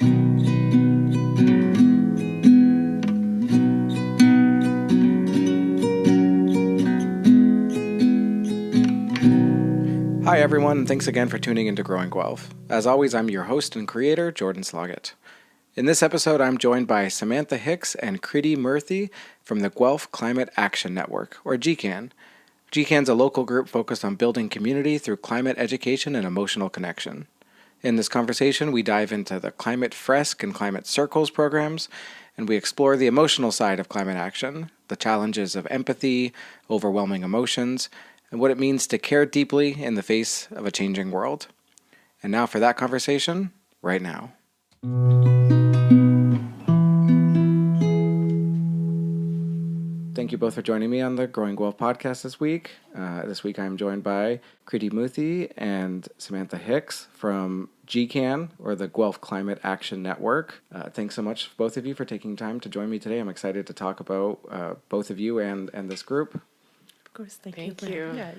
Hi everyone, and thanks again for tuning into Growing Guelph. As always, I'm your host and creator, Jordan Sloggett. In this episode, I'm joined by Samantha Hicks and Kriti Murthy from the Guelph Climate Action Network, or GCAN. GCAN's a local group focused on building community through climate education and emotional connection. In this conversation, we dive into the Climate Fresk and Climate Circles programs, and we explore the emotional side of climate action, the challenges of empathy, overwhelming emotions, and what it means to care deeply in the face of a changing world. And now for that conversation, right now. Thank you both for joining me on the Growing Guelph podcast this week. This week I'm joined by Kriti Murthy and Samantha Hicks from GCAN, or the Guelph Climate Action Network. Thanks so much, both of you, for taking time to join me today. I'm excited to talk about both of you and this group. Of course, thank you for having us.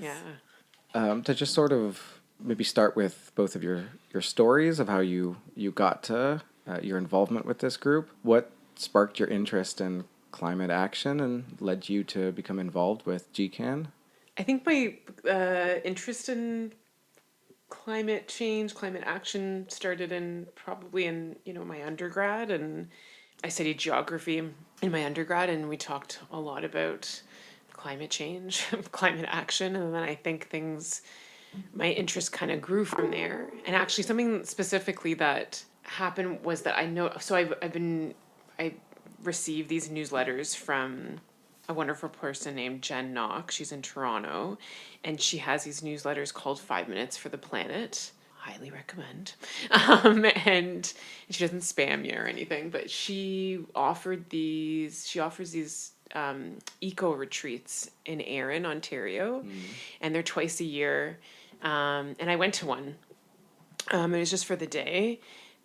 Yeah. To just sort of maybe start with both of your stories of how you got to your involvement with this group. What sparked your interest in climate action and led you to become involved with GCAN? I think my interest in climate change, climate action started probably in my undergrad, and I studied geography in my undergrad, and we talked a lot about climate change, climate action, and then I think my interest kind of grew from there. And actually, something specifically that happened was that I received these newsletters from a wonderful person named Jen Knock. She's in Toronto, and she has these newsletters called 5 Minutes for the Planet. Highly recommend. And she doesn't spam you or anything, but she offers these eco retreats in Erin, Ontario, and they're twice a year. And I went to one. It was just for the day,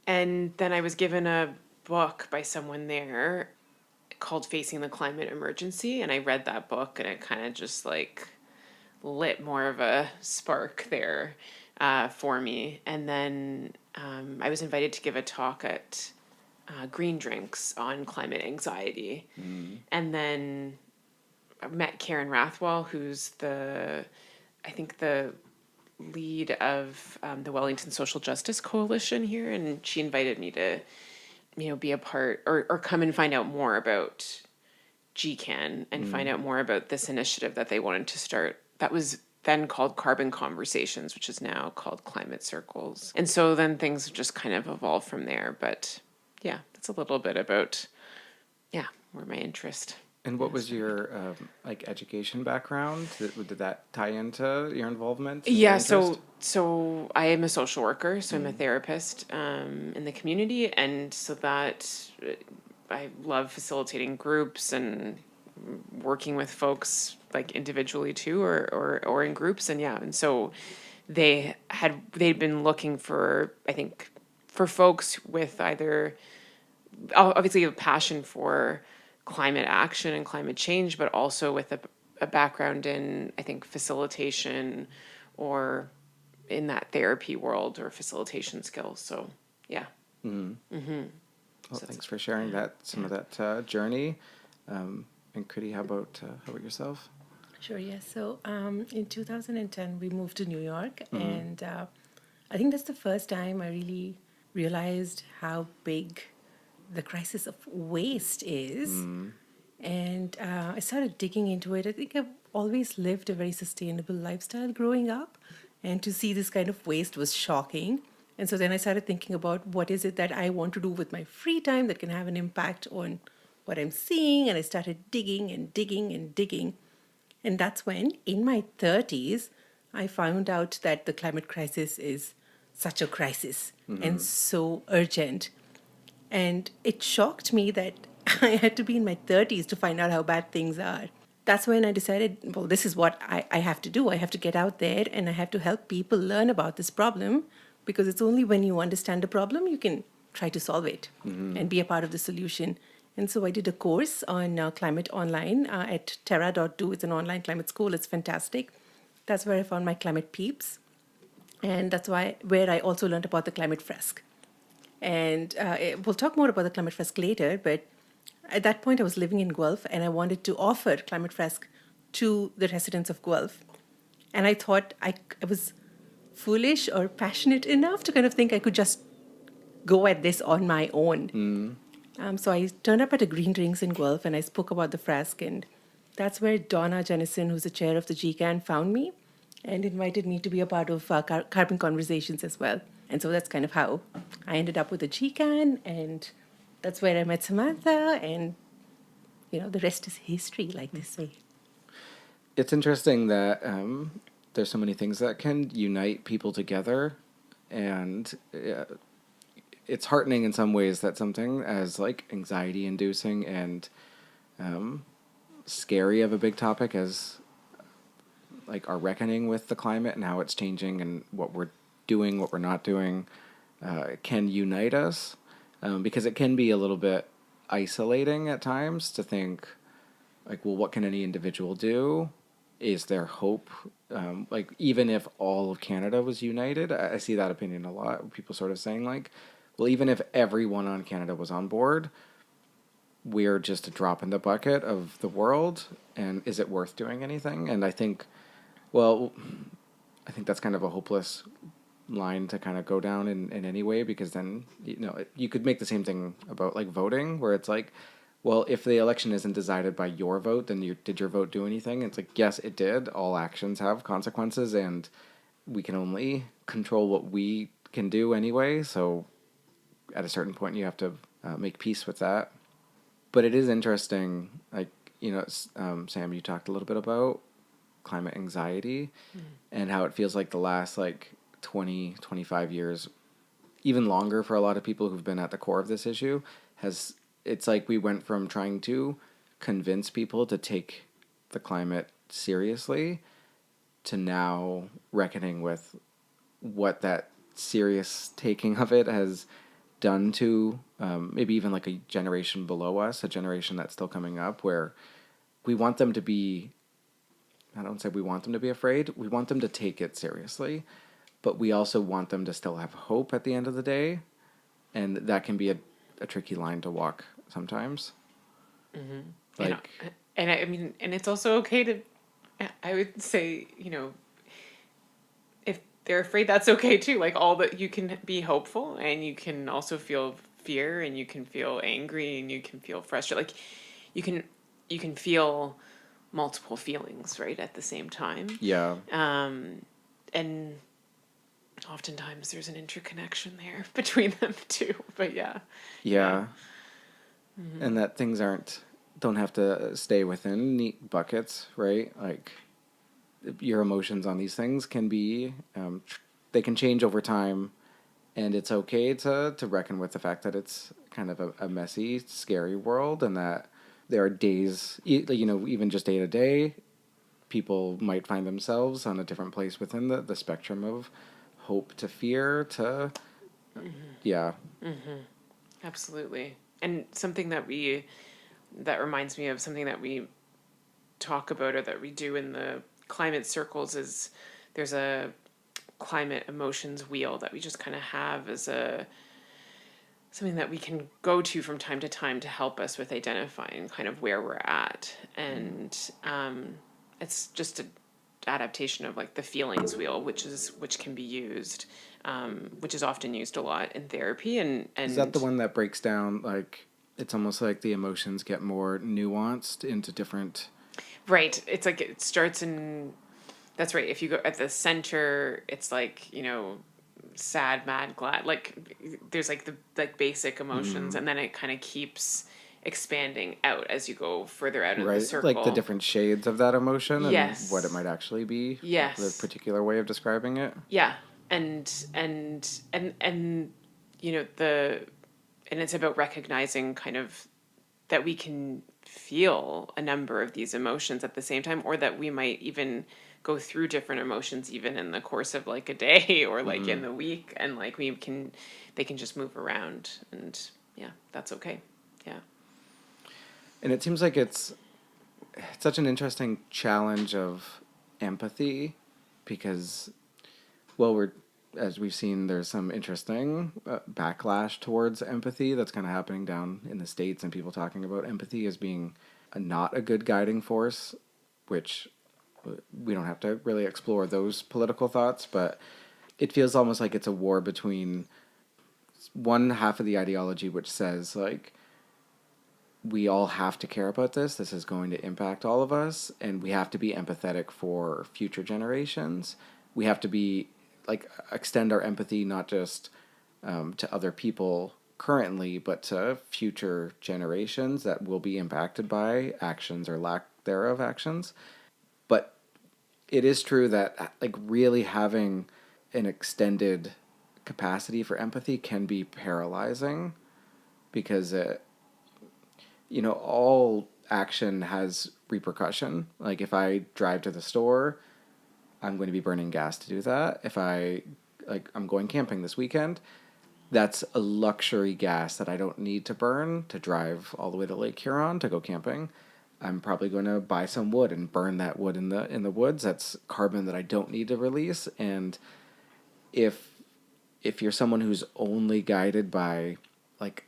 and then I was given a book by someone there called Facing the Climate Emergency, and I read that book, and it kind of just lit more of a spark there for me. And then I was invited to give a talk at Green Drinks on climate anxiety. And then I met Karen Rathwell, who's the lead of the Wellington Social Justice Coalition here, and she invited me to be a part or come and find out more about GCAN and find out more about this initiative that they wanted to start. That was then called Carbon Conversations, which is now called Climate Circles. And so then things just kind of evolved from there. But yeah, that's a little bit about, where my interest. And what was your education background? Did that tie into your involvement? Yeah, so I am a social worker, so I'm a therapist in the community, and so that I love facilitating groups and working with folks individually too, or in groups, and so they'd been looking for, I think, for folks with either obviously a passion for climate action and climate change, but also with a background in, I think, facilitation or in that therapy world or facilitation skills. So, yeah. Well, thanks for sharing some of that journey. And Kriti, how about yourself? Sure, yes. So in 2010, we moved to New York, and I think that's the first time I really realized how big the crisis of waste is. And I started digging into it. I think I've always lived a very sustainable lifestyle growing up, and to see this kind of waste was shocking. And so then I started thinking about what is it that I want to do with my free time that can have an impact on what I'm seeing. And I started digging and digging and digging. And that's when, in my 30s, I found out that the climate crisis is such a crisis and so urgent. And it shocked me that I had to be in my 30s to find out how bad things are. That's when I decided, well, this is what I have to do. I have to get out there and I have to help people learn about this problem, because it's only when you understand the problem you can try to solve it and be a part of the solution. And so I did a course on climate online at terra.do. It's an online climate school. It's fantastic. That's where I found my climate peeps. And that's where I also learned about the climate fresk. And we'll talk more about the Climate Fresk later, but at that point I was living in Guelph and I wanted to offer Climate Fresk to the residents of Guelph. And I thought I was foolish or passionate enough to kind of think I could just go at this on my own. So I turned up at a Green Drinks in Guelph and I spoke about the Fresk, and that's where Donna Jennison, who's the chair of the GCAN, found me and invited me to be a part of Carbon Conversations as well. And so that's kind of how I ended up with the GCAN, and that's where I met Samantha, and the rest is history, like they say. It's interesting that there's so many things that can unite people together, and it's heartening in some ways that something as like anxiety-inducing and scary of a big topic as like our reckoning with the climate and how it's changing and what we're doing, what we're not doing, can unite us, because it can be a little bit isolating at times to think, like, well, what can any individual do? Is there hope? Like, even if all of Canada was united, I see that opinion a lot. People sort of saying, like, well, even if everyone on Canada was on board, we're just a drop in the bucket of the world, and is it worth doing anything? And I think that's kind of a hopeless line to kind of go down in any way, because then, you could make the same thing about, like, voting, where it's like, well, if the election isn't decided by your vote, then did your vote do anything? It's like, yes, it did. All actions have consequences, and we can only control what we can do anyway. So at a certain point, you have to make peace with that. But it is interesting, like, Sam, you talked a little bit about climate anxiety and how it feels like the last, like, 20, 25 years, even longer for a lot of people who've been at the core of this issue, it's like we went from trying to convince people to take the climate seriously to now reckoning with what that serious taking of it has done to maybe even like a generation below us, a generation that's still coming up, where we want them to be, I don't say we want them to be afraid, we want them to take it seriously, but we also want them to still have hope at the end of the day. And that can be a tricky line to walk sometimes. Mm-hmm. Like, and I mean, and it's also okay to, I would say, if they're afraid, that's okay too. Like, all that, you can be hopeful, and you can also feel fear, and you can feel angry, and you can feel frustrated. Like, you can feel multiple feelings, right, at the same time. yeah. And oftentimes there's an interconnection there between them too. But yeah. Mm-hmm. And that things don't have to stay within neat buckets, right? Like, your emotions on these things can be, they can change over time, and it's okay to reckon with the fact that it's kind of a messy, scary world, and that there are days, even just day to day, people might find themselves on a different place within the spectrum of hope to fear to, yeah. Mm-hmm. Absolutely. And something that reminds me of something that we talk about, or that we do in the climate circles, is there's a climate emotions wheel that we just kind of have as something that we can go to from time to time to help us with identifying kind of where we're at. And it's just an adaptation of, like, the feelings wheel, which can be used, which is often used a lot in therapy. And Is that the one that breaks down, like, it's almost like the emotions get more nuanced into different... Right. It's like it starts in... That's right. If you go at the center, it's like, sad, mad, glad. Like, there's like the basic emotions, and then it kind of keeps expanding out as you go further out of the circle. Like the different shades of that emotion, yes, and what it might actually be. Yes. The particular way of describing it. Yeah. And and it's about recognizing kind of that we can feel a number of these emotions at the same time, or that we might even go through different emotions even in the course of, like, a day, or like in the week, and like they can just move around, and yeah, that's okay. Yeah. And it seems like it's such an interesting challenge of empathy, because, well, we're as we've seen, there's some interesting backlash towards empathy that's kind of happening down in the States, and people talking about empathy as being not a good guiding force, which we don't have to really explore those political thoughts, but it feels almost like it's a war between one half of the ideology, which says, like, we all have to care about this. This is going to impact all of us, and we have to be empathetic for future generations. We have to be, like, extend our empathy not just to other people currently, but to future generations that will be impacted by actions or lack thereof actions. But it is true that, like, really having an extended capacity for empathy can be paralyzing, because all action has repercussion. Like, if I drive to the store, I'm going to be burning gas to do that. If I'm going camping this weekend, that's a luxury gas that I don't need to burn to drive all the way to Lake Huron to go camping. I'm probably going to buy some wood and burn that wood in the woods. That's carbon that I don't need to release. And if you're someone who's only guided by, like,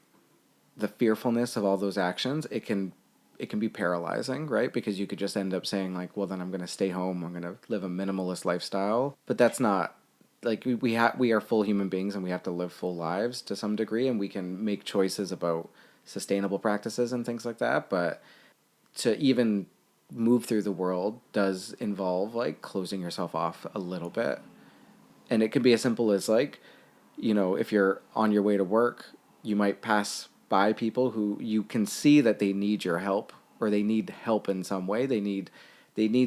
the fearfulness of all those actions, it can be paralyzing, right? Because you could just end up saying, like, well, then I'm going to stay home. I'm going to live a minimalist lifestyle. But that's not, like, we are full human beings, and we have to live full lives to some degree, and we can make choices about sustainable practices and things like that. But to even move through the world does involve, like, closing yourself off a little bit. And it can be as simple as, like, if you're on your way to work, you might pass by people who you can see that they need your help, or they need help in some way. They need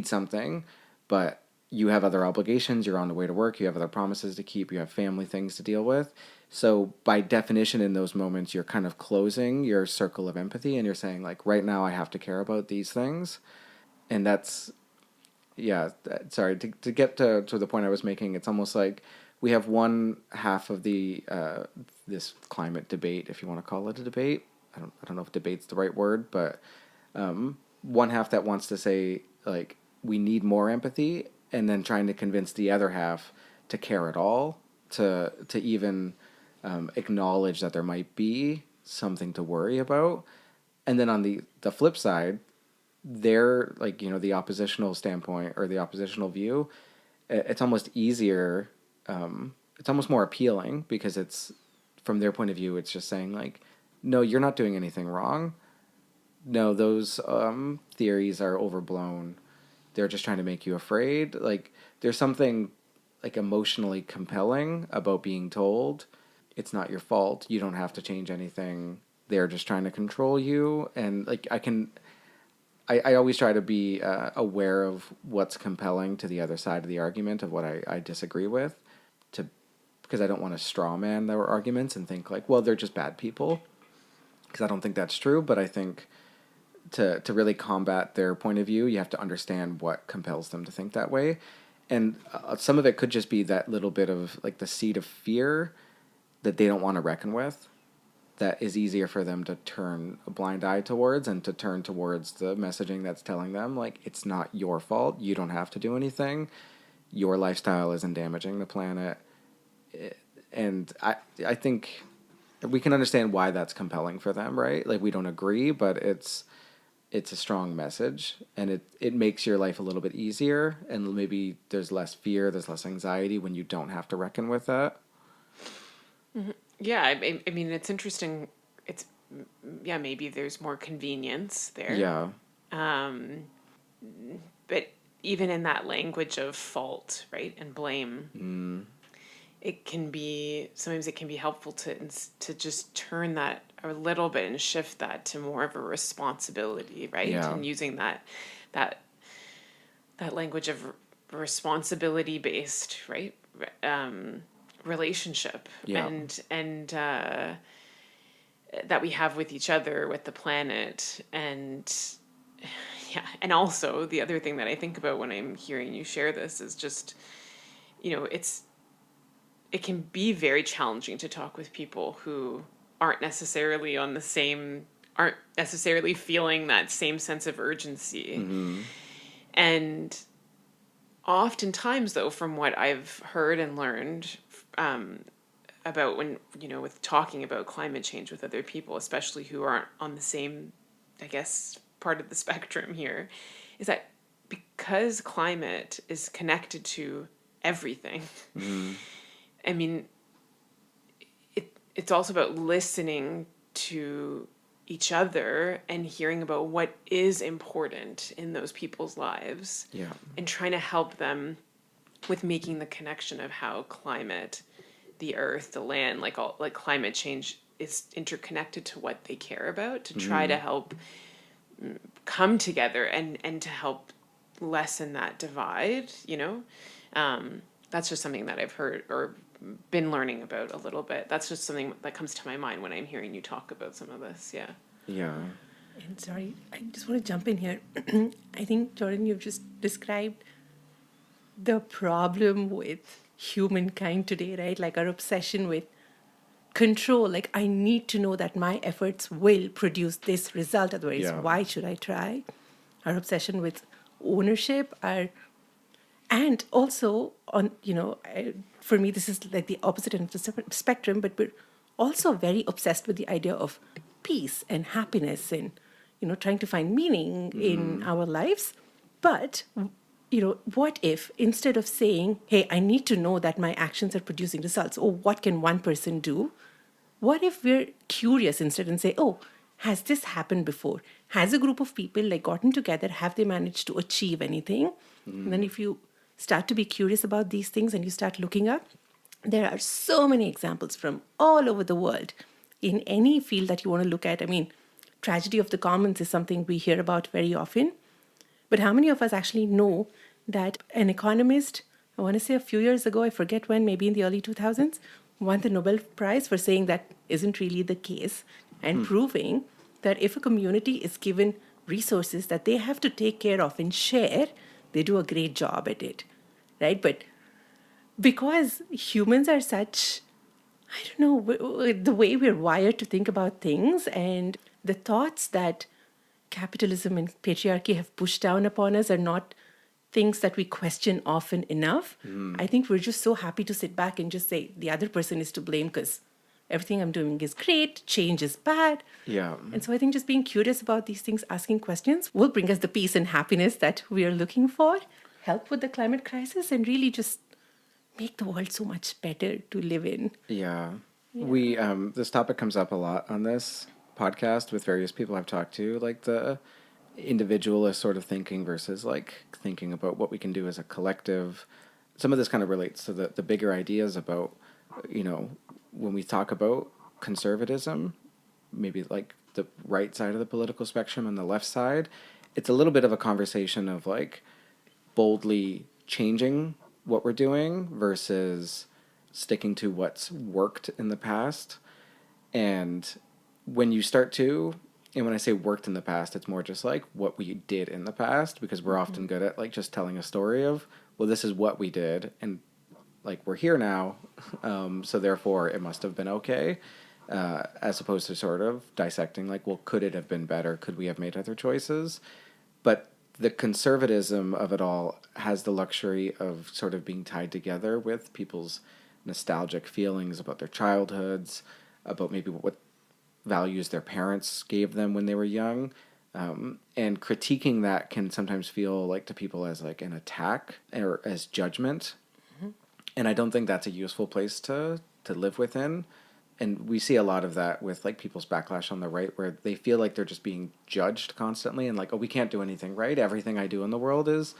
something, but you have other obligations. You're on the way to work. You have other promises to keep. You have family things to deal with. So by definition, in those moments, you're kind of closing your circle of empathy, and you're saying, like, right now I have to care about these things. And that's, yeah, sorry, to get to the point I was making, it's almost like we have one half of the this climate debate, if you want to call it a debate. I don't know if debate's the right word, but one half that wants to say, like, we need more empathy, and then trying to convince the other half to care at all, to even acknowledge that there might be something to worry about. And then on the flip side, they're, like, the oppositional standpoint or the oppositional view, it's almost easier, it's almost more appealing, because it's, from their point of view, it's just saying, like, no, you're not doing anything wrong. No, those theories are overblown. They're just trying to make you afraid. Like, there's something, like, emotionally compelling about being told it's not your fault. You don't have to change anything. They're just trying to control you. And, like, I always try to be aware of what's compelling to the other side of the argument, of what I disagree with, because I don't want to straw man their arguments and think, like, well, they're just bad people, because I don't think that's true. But I think to really combat their point of view, you have to understand what compels them to think that way. And some of it could just be that little bit of, like, the seed of fear that they don't want to reckon with, that is easier for them to turn a blind eye towards, and to turn towards the messaging that's telling them, like, it's not your fault. You don't have to do anything. Your lifestyle isn't damaging the planet. And I think we can understand why that's compelling for them, right? Like, we don't agree, but it's a strong message, and it makes your life a little bit easier, and maybe there's less fear, there's less anxiety when you don't have to reckon with that. Mm-hmm. Yeah, I mean, it's interesting. It's, yeah, maybe there's more convenience there. Yeah. But even in that language of fault, right, and blame, sometimes it can be helpful to just turn that a little bit and shift that to more of a responsibility, right? Yeah. And using that language of responsibility based, right? Relationship, Yeah. and that we have with each other, with the planet, and yeah. And also the other thing that I think about when I'm hearing you share this is just, it can be very challenging to talk with people who aren't necessarily feeling that same sense of urgency. Mm-hmm. And oftentimes, though, from what I've heard and learned about when, with talking about climate change with other people, especially who aren't on the same, I guess, part of the spectrum here, is that because climate is connected to everything, I mean, it's also about listening to each other and hearing about what is important in those people's lives, Yeah. and trying to help them with making the connection of how climate, the earth, the land, like climate change is interconnected to what they care about, to try to help come together and to help lessen that divide. That's just something that I've heard or been learning about a little bit. That's just something that comes to my mind when I'm hearing you talk about some of this. Yeah. Yeah. And sorry, I just want to jump in here. I think, Jordan, you've just described the problem with humankind today, right? Like our obsession with control. Like, I need to know that my efforts will produce this result. Otherwise, Yeah. why should I try? Our obsession with ownership, and also for me, this is like the opposite end of the spectrum, but we're also very obsessed with the idea of peace and happiness and, trying to find meaning in our lives. But, what if instead of saying, hey, I need to know that my actions are producing results, or what can one person do? What if we're curious instead and say, oh, has this happened before? Has a group of people like gotten together? Have they managed to achieve anything? And then if you start to be curious about these things and you start looking up, there are so many examples from all over the world in any field that you want to look at. I mean, tragedy of the commons is something we hear about very often. But how many of us actually know that an economist, I want to say a few years ago, I forget when, maybe in the early 2000s, won the Nobel Prize for saying that isn't really the case, and proving that if a community is given resources that they have to take care of and share, they do a great job at it, right? But because humans are such, I don't know, the way we're wired to think about things and the thoughts that capitalism and patriarchy have pushed down upon us are not things that we question often enough. I think we're just so happy to sit back and just say the other person is to blame because everything I'm doing is great, change is bad. Yeah. And so I think just being curious about these things, asking questions, will bring us the peace and happiness that we are looking for, help with the climate crisis, and really just make the world so much better to live in. Yeah. We this topic comes up a lot on this podcast with various people I've talked to, like the individualist sort of thinking versus like thinking about what we can do as a collective. Some of this kind of relates to the bigger ideas about, when we talk about conservatism, maybe like the right side of the political spectrum and the left side, it's a little bit of a conversation of like boldly changing what we're doing versus sticking to what's worked in the past. And when you start to, and when I say worked in the past, it's more just like what we did in the past, because we're often good at like just telling a story of, well, this is what we did, and like we're here now, so therefore it must have been okay, as opposed to sort of dissecting like, well, could it have been better? Could we have made other choices? But the conservatism of it all has the luxury of sort of being tied together with people's nostalgic feelings about their childhoods, about maybe what values their parents gave them when they were young. And critiquing that can sometimes feel like to people as like an attack or as judgment. And I don't think that's a useful place to live within. And we see a lot of that with like people's backlash on the right, where they feel like they're just being judged constantly and like, oh, we can't do anything right. Everything I do in the world is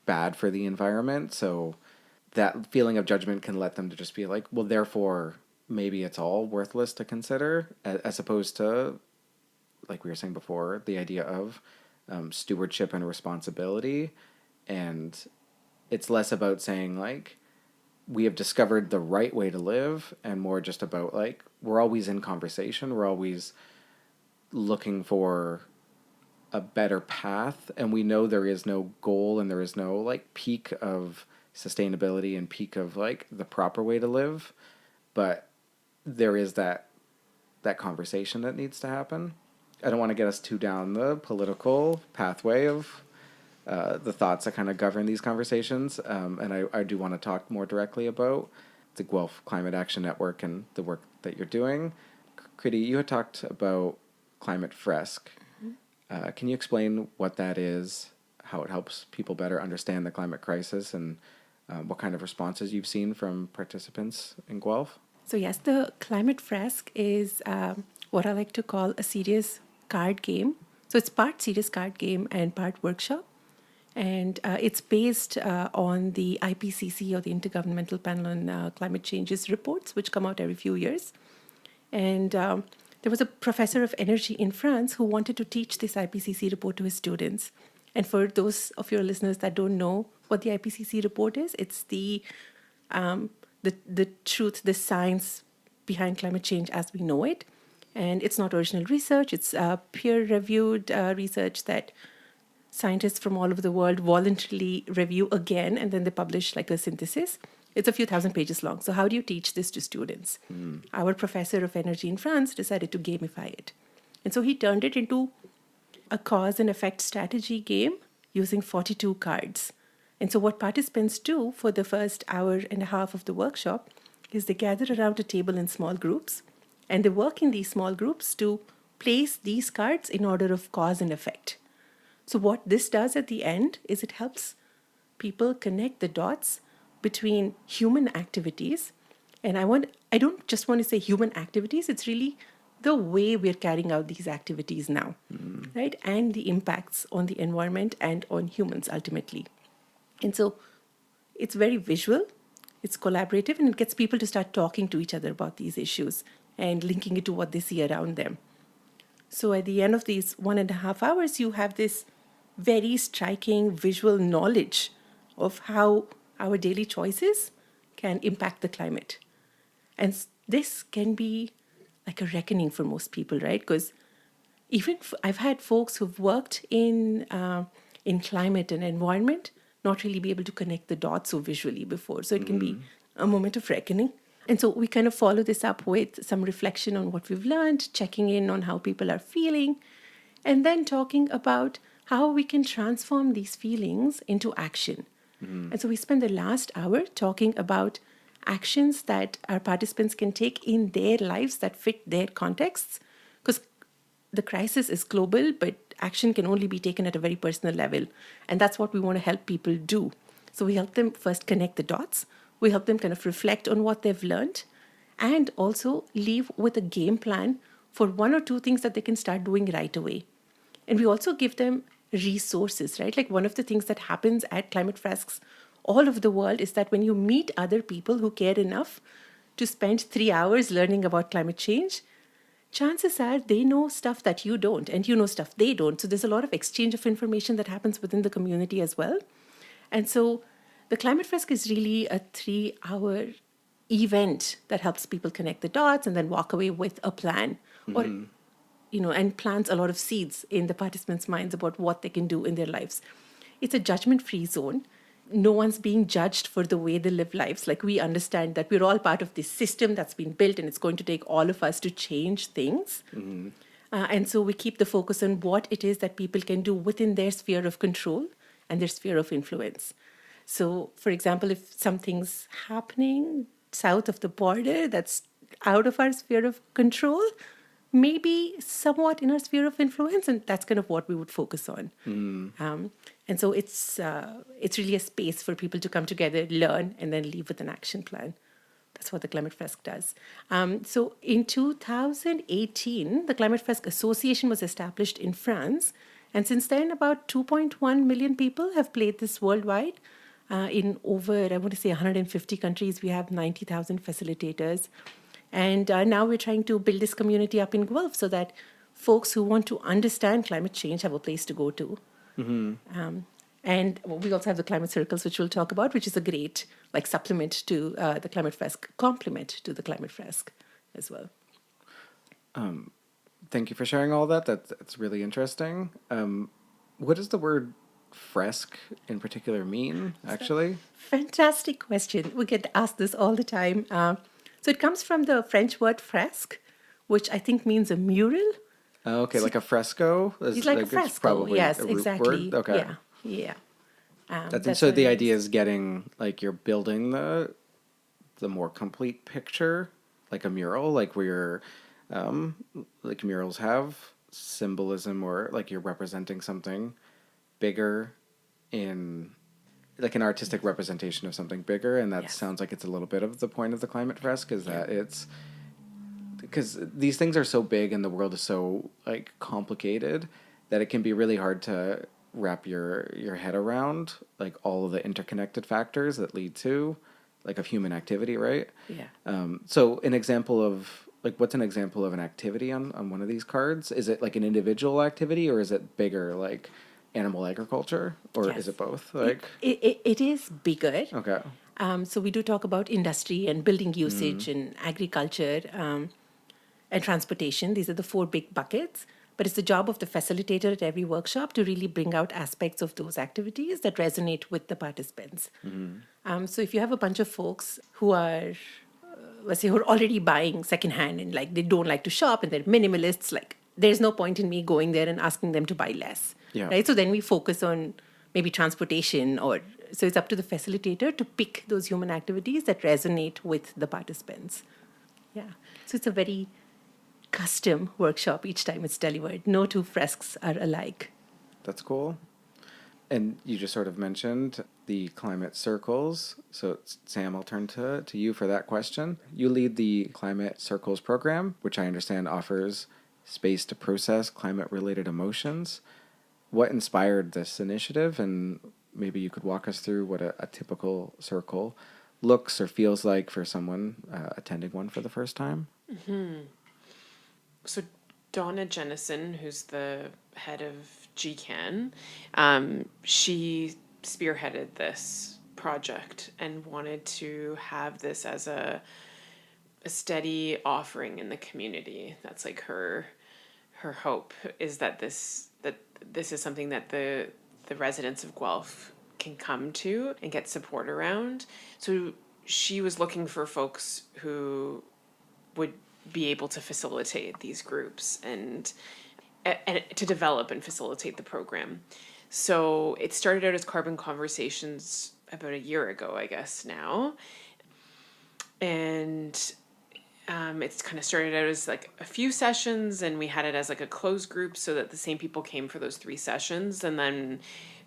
bad for the environment. So that feeling of judgment can let them to just be like, well, therefore, maybe it's all worthless to consider, as opposed to, like we were saying before, the idea of stewardship and responsibility. And it's less about saying like, we have discovered the right way to live, and more just about like, we're always in conversation. We're always looking for a better path, and we know there is no goal and there is no like peak of sustainability and peak of like the proper way to live, but there is that conversation that needs to happen. I don't want to get us too down the political pathway of the thoughts that kind of govern these conversations, and I do want to talk more directly about the Guelph Climate Action Network and the work that you're doing. Kriti, you had talked about Climate Fresk. Can you explain what that is, how it helps people better understand the climate crisis, and what kind of responses you've seen from participants in Guelph? So yes, the Climate Fresk is what I like to call a serious card game. So it's part serious card game and part workshop. And it's based on the IPCC, or the Intergovernmental Panel on Climate Change's reports, which come out every few years. And there was a professor of energy in France who wanted to teach this IPCC report to his students. And for those of your listeners that don't know what the IPCC report is, it's the truth, the science behind climate change as we know it. And it's not original research, it's peer-reviewed research that scientists from all over the world voluntarily review again, and then they publish like a synthesis. It's a few thousand pages long. So how do you teach this to students? Our professor of energy in France decided to gamify it. And so he turned it into a cause and effect strategy game using 42 cards. And so what participants do for the first hour and a half of the workshop is they gather around a table in small groups, and they work in these small groups to place these cards in order of cause and effect. So what this does at the end is it helps people connect the dots between human activities. And I don't just want to say human activities, it's really the way we're carrying out these activities now, right? And the impacts on the environment and on humans ultimately. And so it's very visual, it's collaborative, and it gets people to start talking to each other about these issues and linking it to what they see around them. So at the end of these 1.5 hours, you have this very striking visual knowledge of how our daily choices can impact the climate. And this can be like a reckoning for most people, right? Because even I've had folks who've worked in climate and environment not really be able to connect the dots so visually before. So it can be a moment of reckoning. And so we kind of follow this up with some reflection on what we've learned, checking in on how people are feeling, and then talking about how we can transform these feelings into action. And so we spend the last hour talking about actions that our participants can take in their lives that fit their contexts, because the crisis is global, but action can only be taken at a very personal level. And that's what we want to help people do. So we help them first connect the dots. We help them kind of reflect on what they've learned, and also leave with a game plan for 1 or 2 things that they can start doing right away. And we also give them resources, right? Like one of the things that happens at Climate Fresks all over the world is that when you meet other people who care enough to spend 3 hours learning about climate change, chances are they know stuff that you don't, and you know stuff they don't. So there's a lot of exchange of information that happens within the community as well. And so the Climate Fresk is really a 3-hour event that helps people connect the dots and then walk away with a plan, or and plants a lot of seeds in the participants' minds about what they can do in their lives. It's a judgment-free zone. No one's being judged for the way they live lives. Like, we understand that we're all part of this system that's been built, and it's going to take all of us to change things. And so we keep the focus on what it is that people can do within their sphere of control and their sphere of influence. So, for example, if something's happening south of the border that's out of our sphere of control, maybe somewhat in our sphere of influence, and that's kind of what we would focus on. And so it's really a space for people to come together, learn, and then leave with an action plan. That's what the Climate Fresk does. So in 2018, the Climate Fresk Association was established in France, and since then, about 2.1 million people have played this worldwide. In over, I want to say, 150 countries. We have 90,000 facilitators. And now we're trying to build this community up in Guelph so that folks who want to understand climate change have a place to go to. And we also have the climate circles, which we'll talk about, which is a great supplement to the Climate Fresk, complement to the Climate Fresk as well. Thank you for sharing all that. That's really interesting. What does the word fresk in particular mean, actually? Fantastic question. We get asked this all the time. So it comes from the French word fresque, which I think means a mural. Oh, okay, like a fresco? It's like a fresco, yes, exactly. Word? Okay. Yeah. So the idea is getting, you're building the the more complete picture, like a mural, like where like murals have symbolism, or like you're representing something bigger in like an artistic representation of something bigger, and that Yes. sounds like it's a little bit of the point of the climate fresk, is Yeah. that it's because these things are so big and the world is so like complicated that it can be really hard to wrap your head around like all of the interconnected factors that lead to like of human activity, right? Yeah. So an example of like what's an example of an activity on one of these cards? Is it like an individual activity, or is it bigger like animal agriculture, or is Yes. it both? Like It is bigger. okay. So we do talk about industry and building usage and agriculture and transportation. These are the four big buckets. But it's the job of the facilitator at every workshop to really bring out aspects of those activities that resonate with the participants. So if you have a bunch of folks who are, let's say, who are already buying secondhand and like they don't like to shop and they're minimalists, like there's no point in me going there and asking them to buy less, Yeah. right? So then we focus on maybe transportation, or so it's up to the facilitator to pick those human activities that resonate with the participants. Yeah. So it's a very custom workshop each time it's delivered. No two fresks are alike. That's cool. And you just sort of mentioned the climate circles. So, Sam, I'll turn to you for that question. You lead the Climate Circles program, which I understand offers space to process climate related emotions. What inspired this initiative? And maybe you could walk us through what a typical circle looks or feels like for someone attending one for the first time. So Donna Jennison, who's the head of GCAN, she spearheaded this project and wanted to have this as a steady offering in the community. That's like her hope, is that this is something that the residents of Guelph can come to and get support around. So she was looking for folks who would be able to facilitate these groups and to develop and facilitate the program. So it started out as Carbon Conversations about a year ago, I guess now. And it's kind of started out as like a few sessions, and we had it as like a closed group so that the same people came for those 3 sessions. And then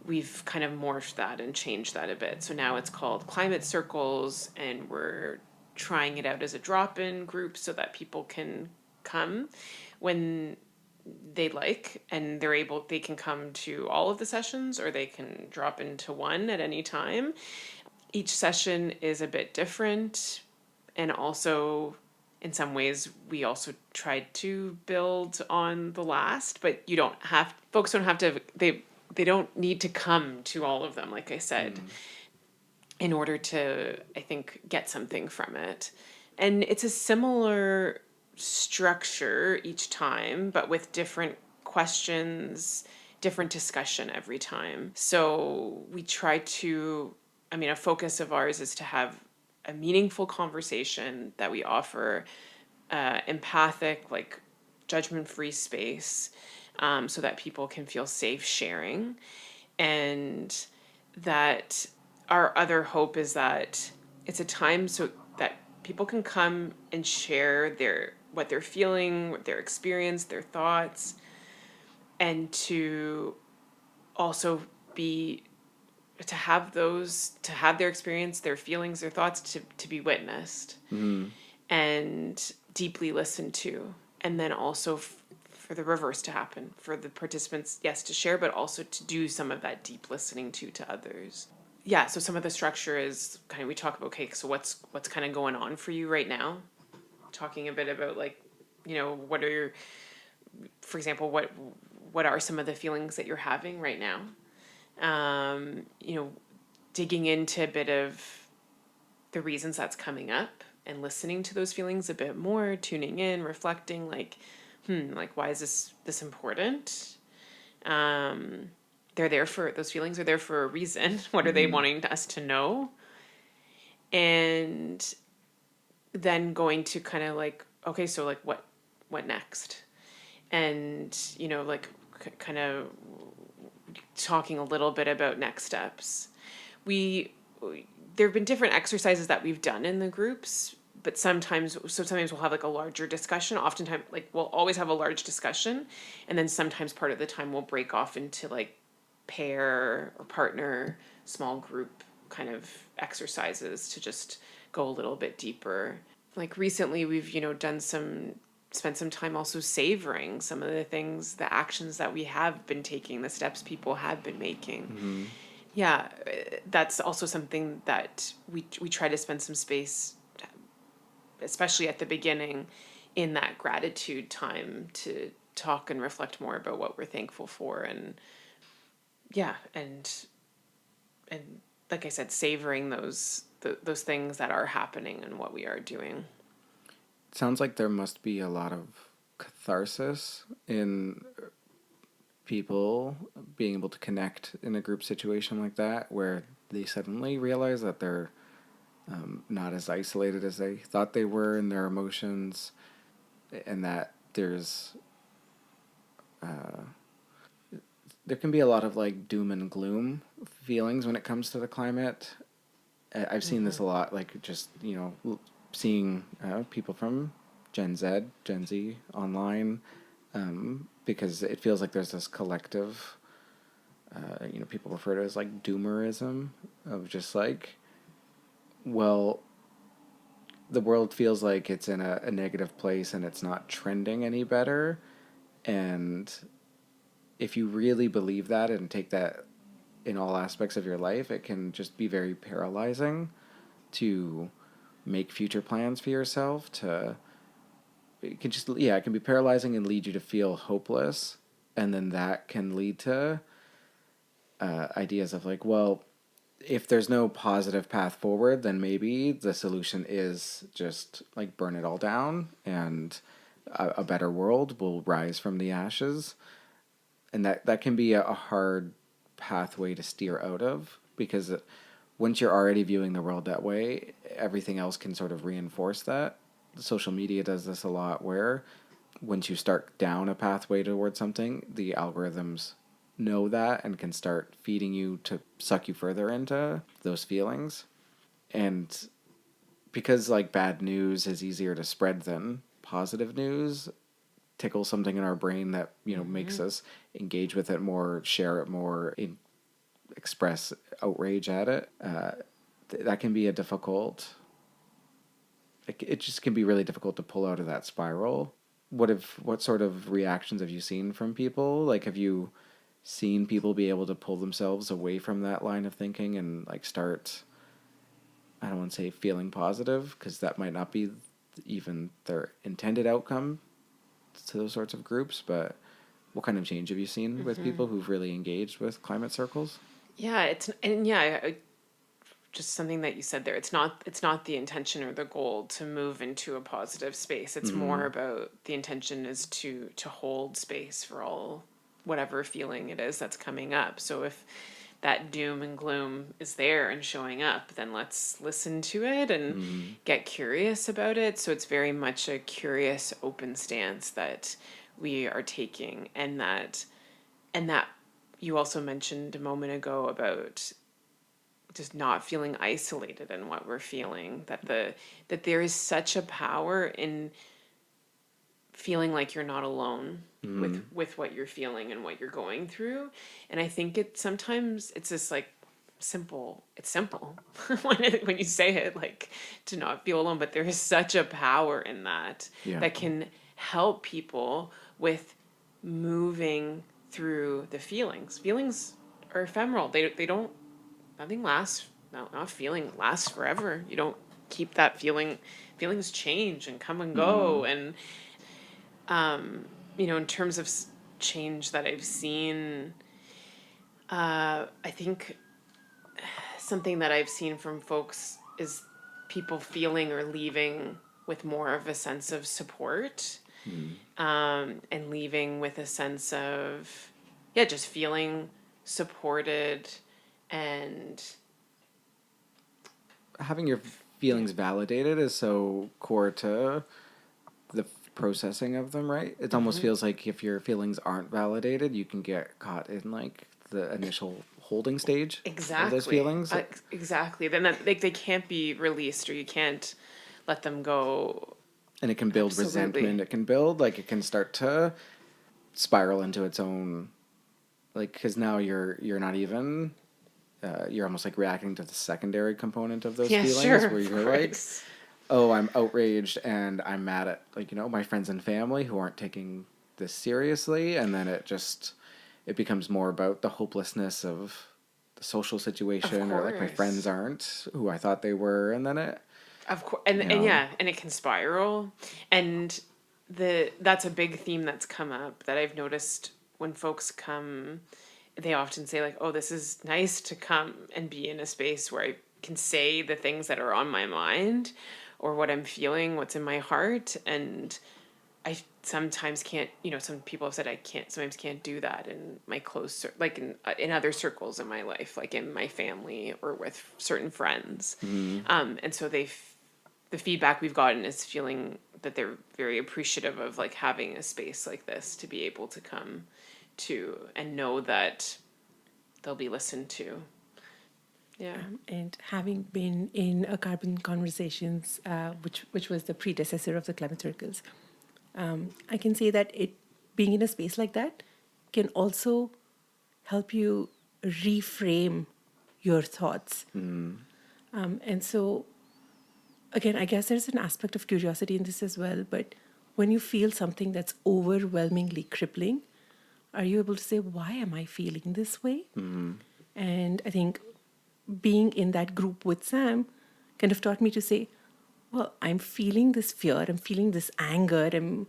we've kind of morphed that and changed that a bit. So now it's called Climate Circles, and we're trying it out as a drop-in group so that people can come when they like, and they can come to all of the sessions, or they can drop into one at any time. Each session is a bit different, and also in some ways we also tried to build on the last, but folks don't have to, they don't need to come to all of them, like I said, in order to, I think, get something from it. And it's a similar structure each time, but with different questions, different discussion every time. So we try to, a focus of ours is to have a meaningful conversation, that we offer empathic, like judgment-free space, so that people can feel safe sharing. And that our other hope is that it's a time so that people can come and share what they're feeling, what their experience, their thoughts, and to also to have their experience, their feelings, their thoughts to be witnessed and deeply listened to. And then also for the reverse to happen, for the participants, yes, to share, but also to do some of that deep listening to others. Yeah, so some of the structure is kind of, we talk about, okay, so what's kind of going on for you right now? Talking a bit about like, what are your, for example, what are some of the feelings that you're having right now? Digging into a bit of the reasons that's coming up and listening to those feelings a bit more, tuning in, reflecting, like, why is this important? Those feelings are there for a reason. What are they wanting us to know? And then going to kind of like, okay, so like what next? And, kind of talking a little bit about next steps. We there have been different exercises that we've done in the groups, but sometimes we'll have like a larger discussion. Oftentimes, like we'll always have a large discussion, and then sometimes part of the time we'll break off into like pair or partner, small group kind of exercises to just go a little bit deeper. Like recently we've, spent some time also savoring some of the things, the actions that we have been taking, the steps people have been making. Yeah, that's also something that we try to spend some space, especially at the beginning, in that gratitude time to talk and reflect more about what we're thankful for, and yeah, and like I said, savoring those things that are happening and what we are doing. Sounds like there must be a lot of catharsis in people being able to connect in a group situation like that, where they suddenly realize that they're not as isolated as they thought they were in their emotions, and that there can be a lot of like doom and gloom feelings when it comes to the climate. I've seen this a lot, like just seeing people from Gen Z online, because it feels like there's this collective, people refer to it as like doomerism, of just like, well, the world feels like it's in a negative place and it's not trending any better. And if you really believe that and take that in all aspects of your life, it can just be very paralyzing to make future plans for yourself. It can be paralyzing and lead you to feel hopeless. And then that can lead to ideas of like, well, if there's no positive path forward, then maybe the solution is just like burn it all down and a better world will rise from the ashes. And that can be a hard pathway to steer out of, because once you're already viewing the world that way, everything else can sort of reinforce that. Social media does this a lot, where once you start down a pathway towards something, the algorithms know that and can start feeding you to suck you further into those feelings. And because like bad news is easier to spread than positive news, tickles something in our brain that makes us engage with it more, share it more, express outrage at it. That can be a difficult. It just can be really difficult to pull out of that spiral. What sort of reactions have you seen from people? Like, have you seen people be able to pull themselves away from that line of thinking and like start, I don't want to say feeling positive, because that might not be even their intended outcome to those sorts of groups, but what kind of change have you seen with people who've really engaged with climate circles? Yeah, just something that you said there. It's not the intention or the goal to move into a positive space. It's more about the intention is to hold space for all whatever feeling it is that's coming up. So if that doom and gloom is there and showing up, then let's listen to it and get curious about it. So it's very much a curious, open stance that we are taking, and that you also mentioned a moment ago about just not feeling isolated in what we're feeling, that there is such a power in feeling like you're not alone with what you're feeling and what you're going through. And I think sometimes it's just like it's simple when you say it, like, to not feel alone, but there is such a power in that that can help people with moving through the feelings. Feelings are ephemeral. They don't, nothing lasts. Not feeling lasts forever. You don't keep that feeling. Feelings change and come and go. And in terms of change that I've seen, I think something that I've seen from folks is people feeling or leaving with more of a sense of support, and leaving with a sense of, just feeling supported and Having your feelings validated is so core to the processing of them, right? It almost feels like if your feelings aren't validated, you can get caught in like the initial holding stage of those Exactly. feelings. Exactly. Then that, like, they can't be released, or you can't let them go. And it can build Absolutely. resentment. It can build, like, it can start to spiral into its own, like, because now you're not even, you're almost like reacting to the secondary component of those Yeah, feelings, sure. where Of you're like, course. oh, I'm outraged and I'm mad at, like, my friends and family who aren't taking this seriously. And then it becomes more about the hopelessness of the social Of situation, or like my friends course. aren't who I thought they were. And then Of course. you And know, yeah, and it can spiral. And that's a big theme that's come up that I've noticed when folks come. They often say, like, oh, this is nice to come and be in a space where I can say the things that are on my mind, or what I'm feeling, what's in my heart. And I sometimes can't, some people have said I sometimes can't do that in my like in other circles in my life, like in my family or with certain friends. And so the feedback we've gotten is feeling that they're very appreciative of, like, having a space like this to be able to come to and know that they'll be listened to. Yeah. And having been in a Carbon Conversations, which was the predecessor of the Climate Circles, I can say that being in a space like that can also help you reframe your thoughts. And so, again, I guess there's an aspect of curiosity in this as well. But when you feel something that's overwhelmingly crippling, are you able to say, why am I feeling this way? And I think being in that group with Sam kind of taught me to say, well, I'm feeling this fear, I'm feeling this anger, I'm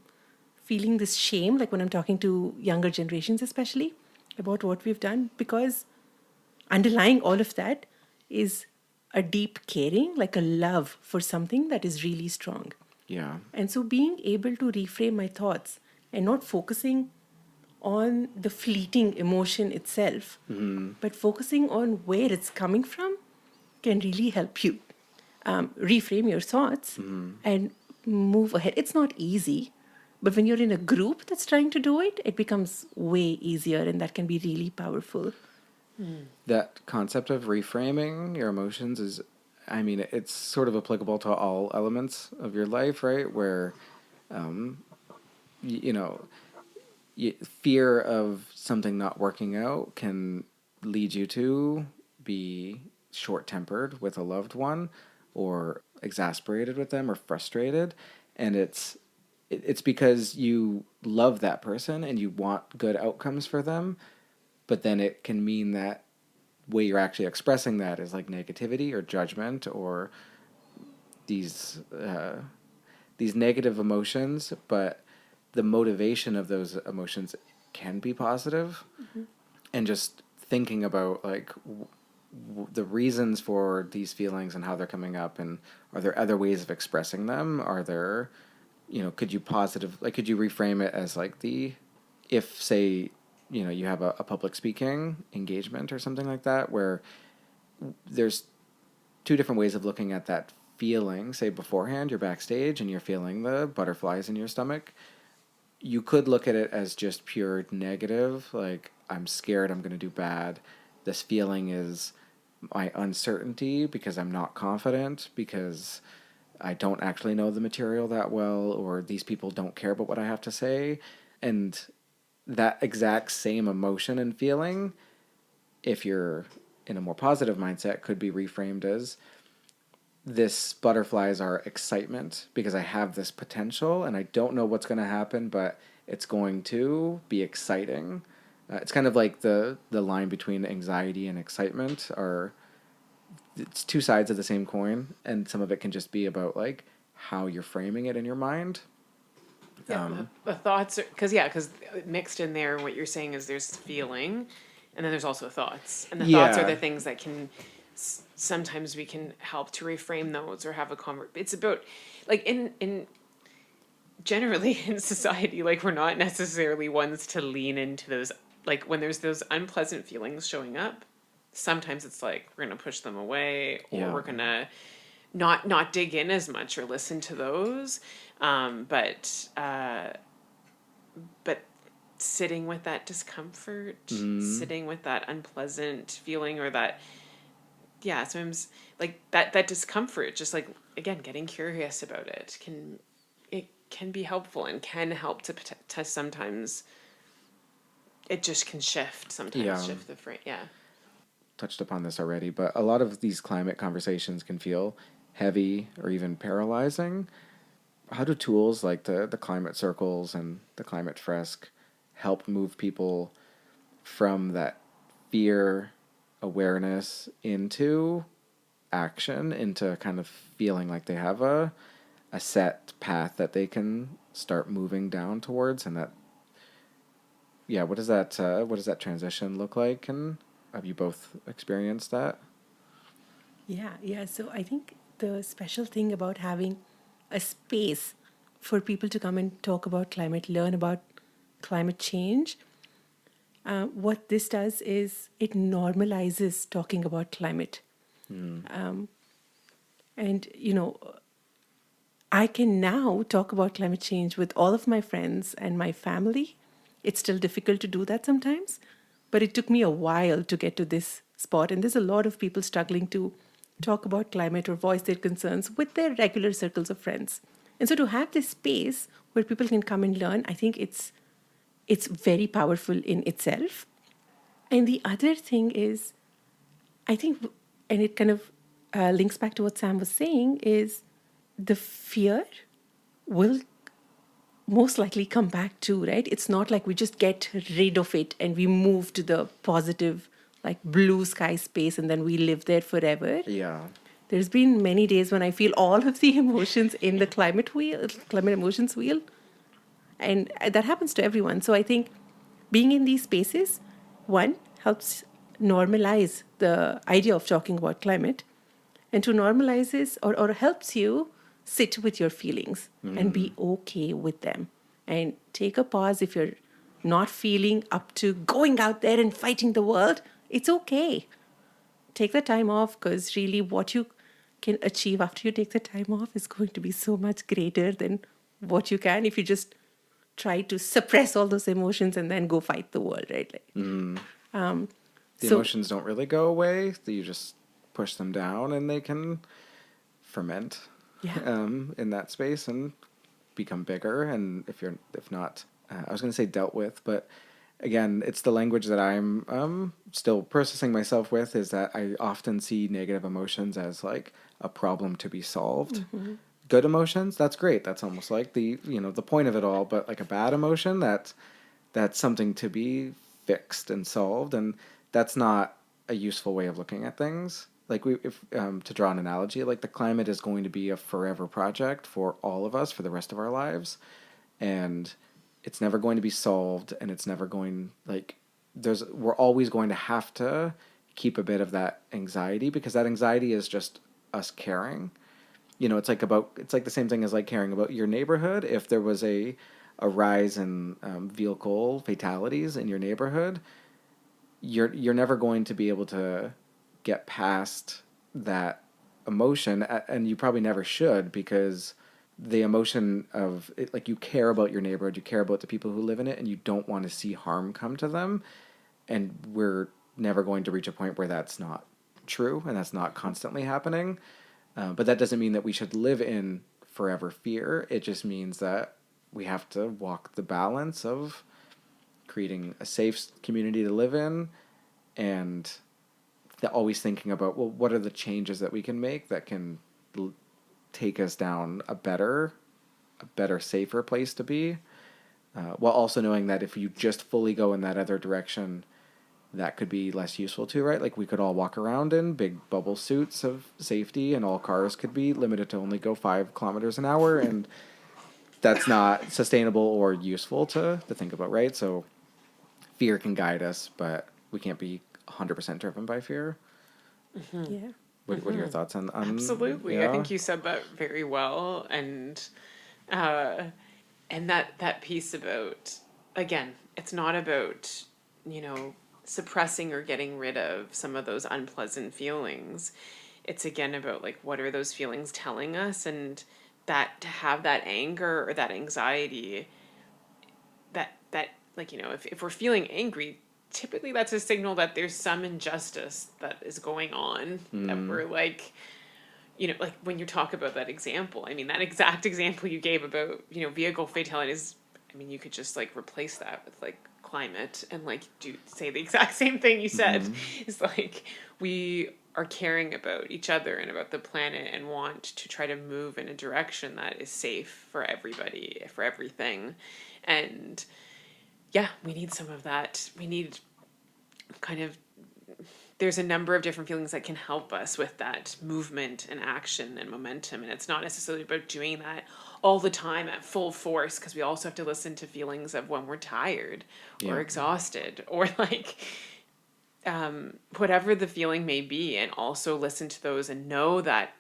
feeling this shame, like when I'm talking to younger generations, especially about what we've done, because underlying all of that is a deep caring, like a love for something that is really strong. yeah, And so being able to reframe my thoughts and not focusing on the fleeting emotion itself, but focusing on where it's coming from can really help you reframe your thoughts and move ahead. It's not easy, but when you're in a group that's trying to do it, it becomes way easier, and that can be really powerful. that concept of reframing your emotions is, I mean, it's sort of applicable to all elements of your life, right? Where, you know, fear of something not working out can lead you to be short-tempered with a loved one, or exasperated with them, or frustrated. And it's because you love that person and you want good outcomes for them, but then it can mean that way you're actually expressing that is like negativity or judgment, or these these negative emotions. But the motivation of those emotions can be positive. And just thinking about, like, the reasons for these feelings and how they're coming up, and are there other ways of expressing them? Are there, could you could you reframe it as, like, if, say, you have a public speaking engagement or something like that, where there's two different ways of looking at that feeling. Say beforehand, you're backstage and you're feeling the butterflies in your stomach. You could look at it as just pure negative, like, I'm scared I'm going to do bad. This feeling is my uncertainty because I'm not confident, because I don't actually know the material that well, or these people don't care about what I have to say. And that exact same emotion and feeling, if you're in a more positive mindset, could be reframed as, this butterflies are excitement because I have this potential and I don't know what's going to happen, but it's going to be exciting. It's kind of like the line between anxiety and excitement are, it's two sides of the same coin, and some of it can just be about, like, how you're framing it in your mind. Yeah, the thoughts are, because mixed in there, what you're saying is there's feeling, and then there's also thoughts, and the thoughts are Yeah. the things that can sometimes we can help to reframe those or have a It's about, like, in generally in society, like, we're not necessarily ones to lean into those, like, when there's those unpleasant feelings showing up. Sometimes it's like we're gonna push them away, or Yeah. we're gonna not dig in as much or listen to those. But sitting with that discomfort, sitting with that unpleasant feeling, or that, yeah, sometimes like that discomfort, just like, again, getting curious about it can be helpful and can help to sometimes it just can shift, sometimes Yeah. shift the frame. Yeah. Touched upon this already, but a lot of these climate conversations can feel heavy or even paralyzing. How do tools like the climate circles and the climate fresk help move people from that fear awareness into action, into kind of feeling like they have a set path that they can start moving down towards? And that, yeah, what does that transition look like? And have you both experienced that? Yeah. So I think the special thing about having a space for people to come and talk about climate, learn about climate change, what this does is it normalizes talking about climate. And, I can now talk about climate change with all of my friends and my family. It's still difficult to do that sometimes, but it took me a while to get to this spot. And there's a lot of people struggling to talk about climate or voice their concerns with their regular circles of friends. And so to have this space where people can come and learn, I think it's very powerful in itself. And the other thing is, I think, and it kind of links back to what Sam was saying, is the fear will most likely come back too, right? It's not like we just get rid of it and we move to the positive, like blue sky space, and then we live there forever. Yeah. There's been many days when I feel all of the emotions in the climate emotions wheel, and that happens to everyone. So I think being in these spaces, one, helps normalize the idea of talking about climate, and to normalize this or helps you sit with your feelings and be okay with them, and take a pause if you're not feeling up to going out there and fighting the world. It's okay. Take the time off, because really what you can achieve after you take the time off is going to be so much greater than what you can if you just try to suppress all those emotions and then go fight the world, right? The So emotions don't really go away. You just push them down and they can ferment yeah. in that space and become bigger. And if not, I was going to say dealt with, but again, it's the language that I'm still processing myself with, is that I often see negative emotions as like a problem to be solved. Good emotions, that's great. That's almost like the point of it all. But like a bad emotion, that's something to be fixed and solved, and that's not a useful way of looking at things. Like if to draw an analogy, like the climate is going to be a forever project for all of us for the rest of our lives, and it's never going to be solved, and it's never going we're always going to have to keep a bit of that anxiety, because that anxiety is just us caring. It's like the same thing as like caring about your neighborhood. If there was a rise in vehicle fatalities in your neighborhood, you're never going to be able to get past that emotion, and you probably never should, because the emotion of it, like, you care about your neighborhood, you care about the people who live in it, and you don't want to see harm come to them. And we're never going to reach a point where that's not true and that's not constantly happening. But that doesn't mean that we should live in forever fear. It just means that we have to walk the balance of creating a safe community to live in, and always thinking about, well, what are the changes that we can make that can take us down a better, safer place to be, while also knowing that if you just fully go in that other direction, that could be less useful too, right? Like, we could all walk around in big bubble suits of safety, and all cars could be limited to only go 5 kilometers an hour, and that's not sustainable or useful to think about, right? So fear can guide us, but we can't be 100% driven by fear. Yeah. What are your thoughts on Absolutely. I yeah? think you said that very well. Uh, and that piece about, again, it's not about, suppressing or getting rid of some of those unpleasant feelings. It's again about, like, what are those feelings telling us, and that to have that anger or that anxiety, that like, if we're feeling angry, typically that's a signal that there's some injustice that is going on, that we're like, like when you talk about that example, I mean, that exact example you gave about, vehicle fatalities, I mean, you could just like replace that with like climate and like say the exact same thing you said. It's like we are caring about each other and about the planet and want to try to move in a direction that is safe for everybody, for everything. And yeah, we need some of that. We need kind of, there's a number of different feelings that can help us with that movement and action and momentum. And it's not necessarily about doing that all the time at full force, because we also have to listen to feelings of when we're tired or exhausted or like whatever the feeling may be, and also listen to those and know that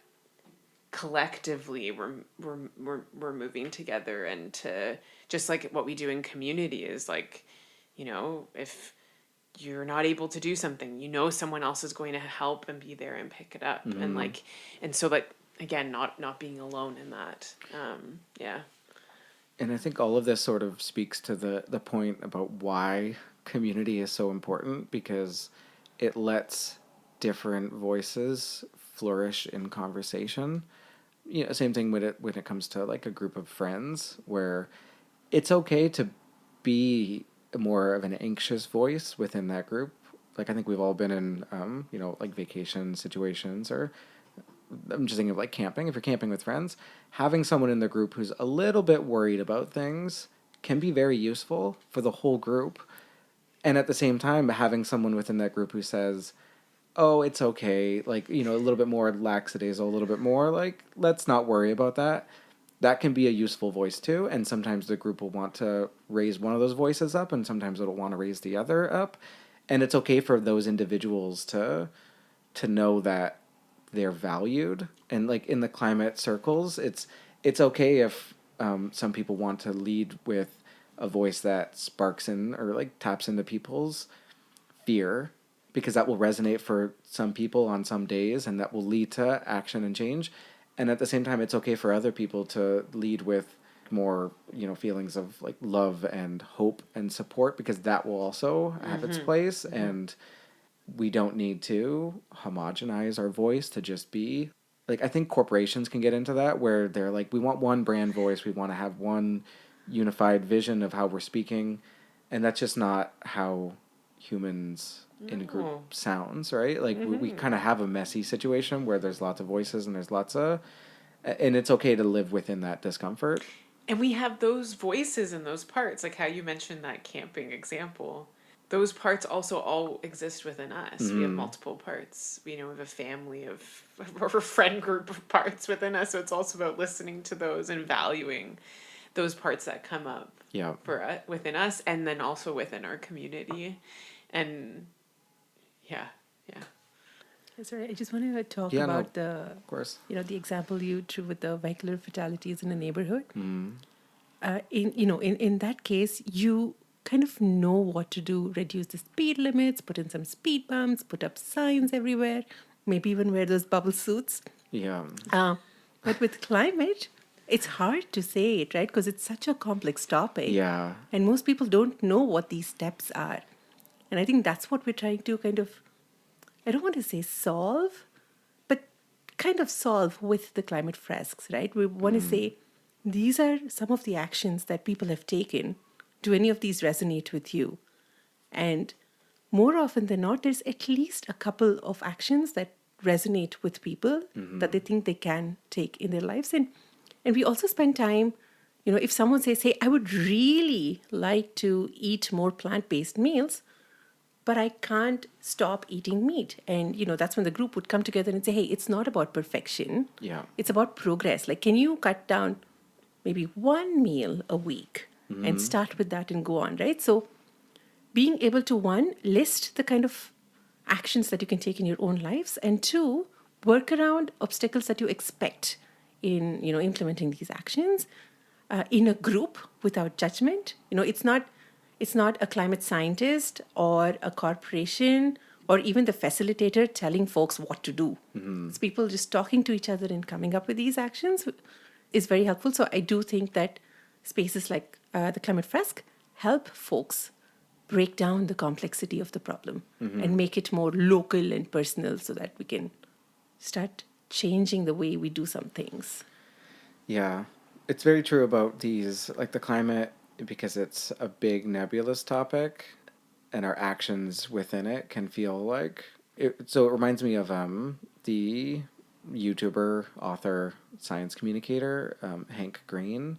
collectively we're moving together, and to just like what we do in community is like, if you're not able to do something, someone else is going to help and be there and pick it up. And like, and so like, again, not being alone in that. Yeah. And I think all of this sort of speaks to the point about why community is so important, because it lets different voices flourish in conversation. Same thing when it comes to like a group of friends, where it's okay to be more of an anxious voice within that group. Like I think we've all been in like vacation situations, or I'm just thinking of like camping. If you're camping with friends, having someone in the group who's a little bit worried about things can be very useful for the whole group. And at the same time, having someone within that group who says, oh, it's okay, like, a little bit more lackadaisical, a little bit more like, let's not worry about that. That can be a useful voice too. And sometimes the group will want to raise one of those voices up, and sometimes it'll want to raise the other up. And it's okay for those individuals to know that they're valued. And like in the climate circles, it's okay if some people want to lead with a voice that sparks in or like taps into people's fear, because that will resonate for some people on some days, and that will lead to action and change. And at the same time, it's okay for other people to lead with more, feelings of like love and hope and support, because that will also have its place. And we don't need to homogenize our voice to just be like, I think corporations can get into that, where they're like, we want one brand voice, we want to have one unified vision of how we're speaking. And that's just not how humans in a group sounds, right? Like we kind of have a messy situation where there's lots of voices and there's and it's okay to live within that discomfort. And we have those voices and those parts, like how you mentioned that camping example. Those parts also all exist within us. We have multiple parts. We have a family or a friend group of parts within us. So it's also about listening to those and valuing those parts that come up within us, and then also within our community. And yeah. Sorry, I just wanted to talk Yeah, about of course. the example you drew with the vehicular fatalities in the neighborhood. In that case, you kind of know what to do: reduce the speed limits, put in some speed bumps, put up signs everywhere, maybe even wear those bubble suits. Yeah. But with climate, it's hard to say it, right? Because it's such a complex topic. Yeah. And most people don't know what these steps are. And I think that's what we're trying to kind of, I don't want to say solve, but kind of solve with the climate fresks, right? We want to say, these are some of the actions that people have taken. Do any of these resonate with you? And more often than not, there's at least a couple of actions that resonate with people that they think they can take in their lives. And we also spend time, if someone says, hey, I would really like to eat more plant-based meals, but I can't stop eating meat. And, that's when the group would come together and say, hey, it's not about perfection. Yeah. It's about progress. Like, can you cut down maybe one meal a week and start with that and go on, right? So being able to, one, list the kind of actions that you can take in your own lives, and two, work around obstacles that you expect in, implementing these actions in a group without judgment. It's not a climate scientist or a corporation or even the facilitator telling folks what to do. It's people just talking to each other and coming up with these actions is very helpful. So I do think that spaces like the Climate Fresk help folks break down the complexity of the problem and make it more local and personal so that we can start changing the way we do some things. Yeah, it's very true about these, like the climate, because it's a big nebulous topic, and our actions within it can feel like it. So it reminds me of the YouTuber, author, science communicator, Hank Green.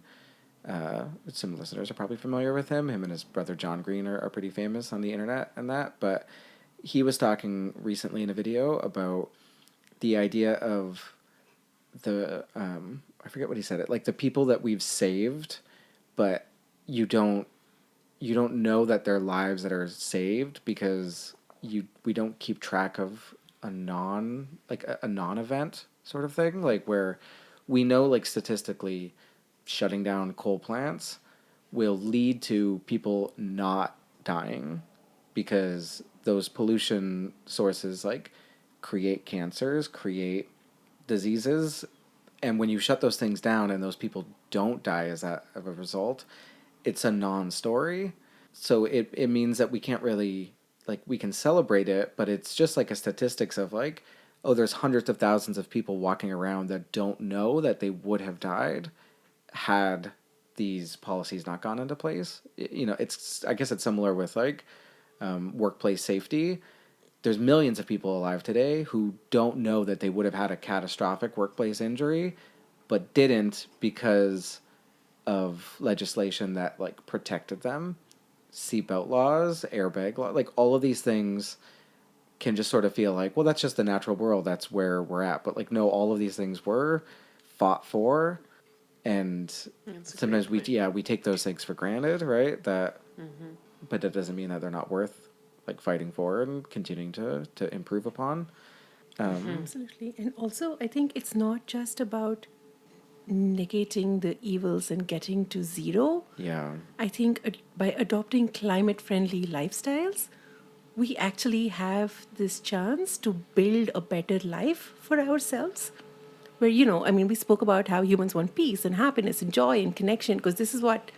Some listeners are probably familiar with him. Him and his brother John Green are pretty famous on the internet and that. But he was talking recently in a video about the idea of the I forget what he said it, like the people that we've saved, but you don't know that their lives that are saved because we don't keep track of a non-event sort of thing, like where we know, like, statistically shutting down coal plants will lead to people not dying because those pollution sources, like, create cancers, create diseases, and when you shut those things down and those people don't die as a result, it's a non-story. So it means that we can't really, like, we can celebrate it, but it's just like a statistics of like, oh, there's hundreds of thousands of people walking around that don't know that they would have died had these policies not gone into place. It's, I guess it's similar with like workplace safety. There's millions of people alive today who don't know that they would have had a catastrophic workplace injury, but didn't because of legislation that like protected them. Seatbelt laws, airbag law, like all of these things can just sort of feel like, well, that's just the natural world. That's where we're at. But like, no, all of these things were fought for, and sometimes we take those things for granted, right? That, but that doesn't mean that they're not worth like fighting for and continuing to improve upon. Absolutely. And also, I think it's not just about negating the evils and getting to zero. Yeah. I think by adopting climate friendly lifestyles, we actually have this chance to build a better life for ourselves. Where, I mean, we spoke about how humans want peace and happiness and joy and connection, because this is what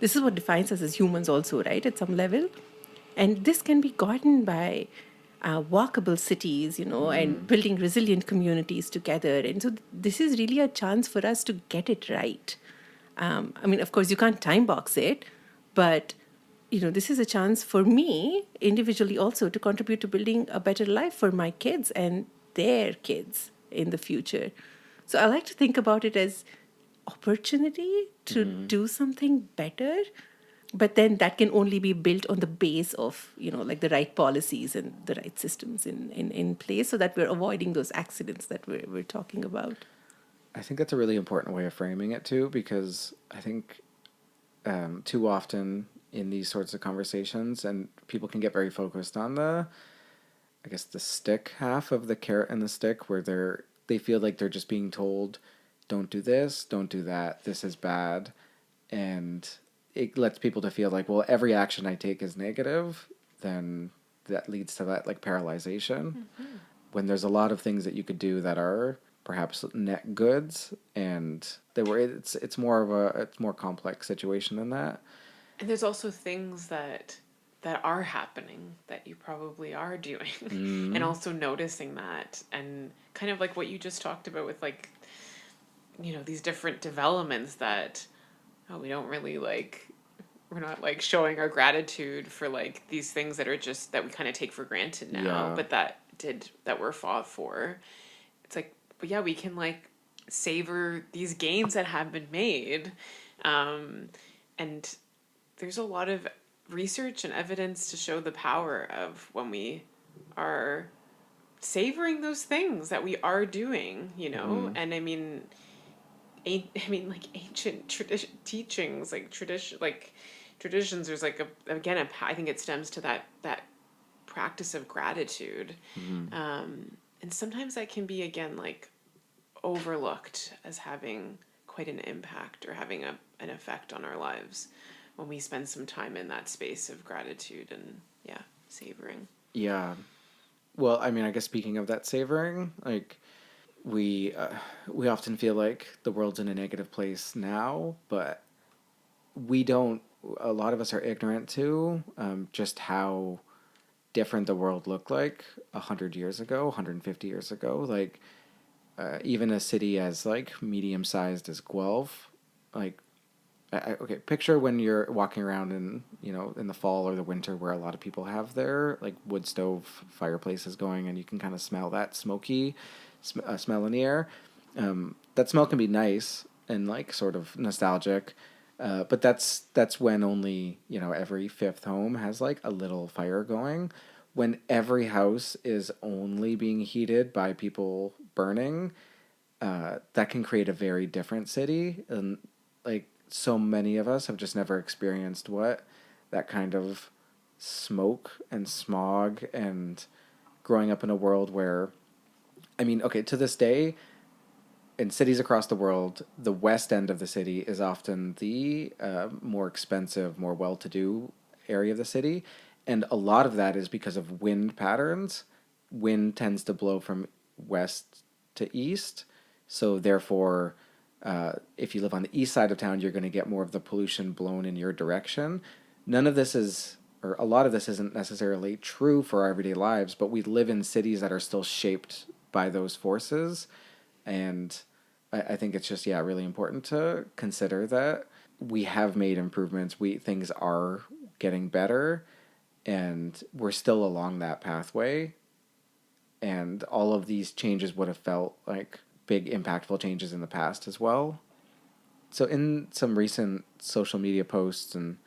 defines us as humans also, right, at some level. And this can be gotten by walkable cities, and building resilient communities together. And so this is really a chance for us to get it right. I mean, of course, you can't time box it, but this is a chance for me individually also to contribute to building a better life for my kids and their kids in the future. So I like to think about it as opportunity to do something better, but then that can only be built on the base of like the right policies and the right systems in place, so that we're avoiding those accidents that we're talking about. I think that's a really important way of framing it too, because I think too often in these sorts of conversations, and people can get very focused on I guess the stick half of the carrot and the stick, where they feel like they're just being told, don't do this, don't do that, this is bad, and it lets people to feel like, well, every action I take is negative, then that leads to that like paralyzation. When there's a lot of things that you could do that are perhaps net goods, and it's more complex situation than that. And there's also things that are happening that you probably are doing, and also noticing that, and kind of like what you just talked about with like, these different developments that, oh, we don't really like, we're not like showing our gratitude for like these things that are just that we kind of take for granted now, Yeah. but that were fought for. It's like, but yeah, we can like savor these gains that have been made, and there's a lot of research and evidence to show the power of when we are savoring those things that we are doing, and like ancient teachings, like traditions. There's like I think it stems to that practice of gratitude, and sometimes that can be again like overlooked as having quite an impact or having an effect on our lives when we spend some time in that space of gratitude and savoring. Yeah. Well, I mean, I guess speaking of that savoring, like we often feel like the world's in a negative place now, but we don't a lot of us are ignorant to, just how different the world looked like 100 years ago, 150 years ago. Like, even a city as like medium sized as Guelph, like, okay, picture when you're walking around in, in the fall or the winter where a lot of people have their like wood stove fireplaces going, and you can kind of smell that smoky smell in the air. That smell can be nice and like sort of nostalgic, but that's when only every fifth home has like a little fire going. When every house is only being heated by people burning, that can create a very different city. And like so many of us have just never experienced what that kind of smoke and smog, and growing up in a world where, I mean, okay, to this day, in cities across the world, the west end of the city is often the more expensive, more well-to-do area of the city, and a lot of that is because of wind patterns. Wind tends to blow from west to east, so therefore, if you live on the east side of town, you're going to get more of the pollution blown in your direction. None of this is, or a lot of this isn't necessarily true for our everyday lives, but we live in cities that are still shaped by those forces. And I think it's just, yeah, really important to consider that we have made improvements. Things are getting better, and we're still along that pathway. And all of these changes would have felt like big, impactful changes in the past as well. So in some recent social media posts and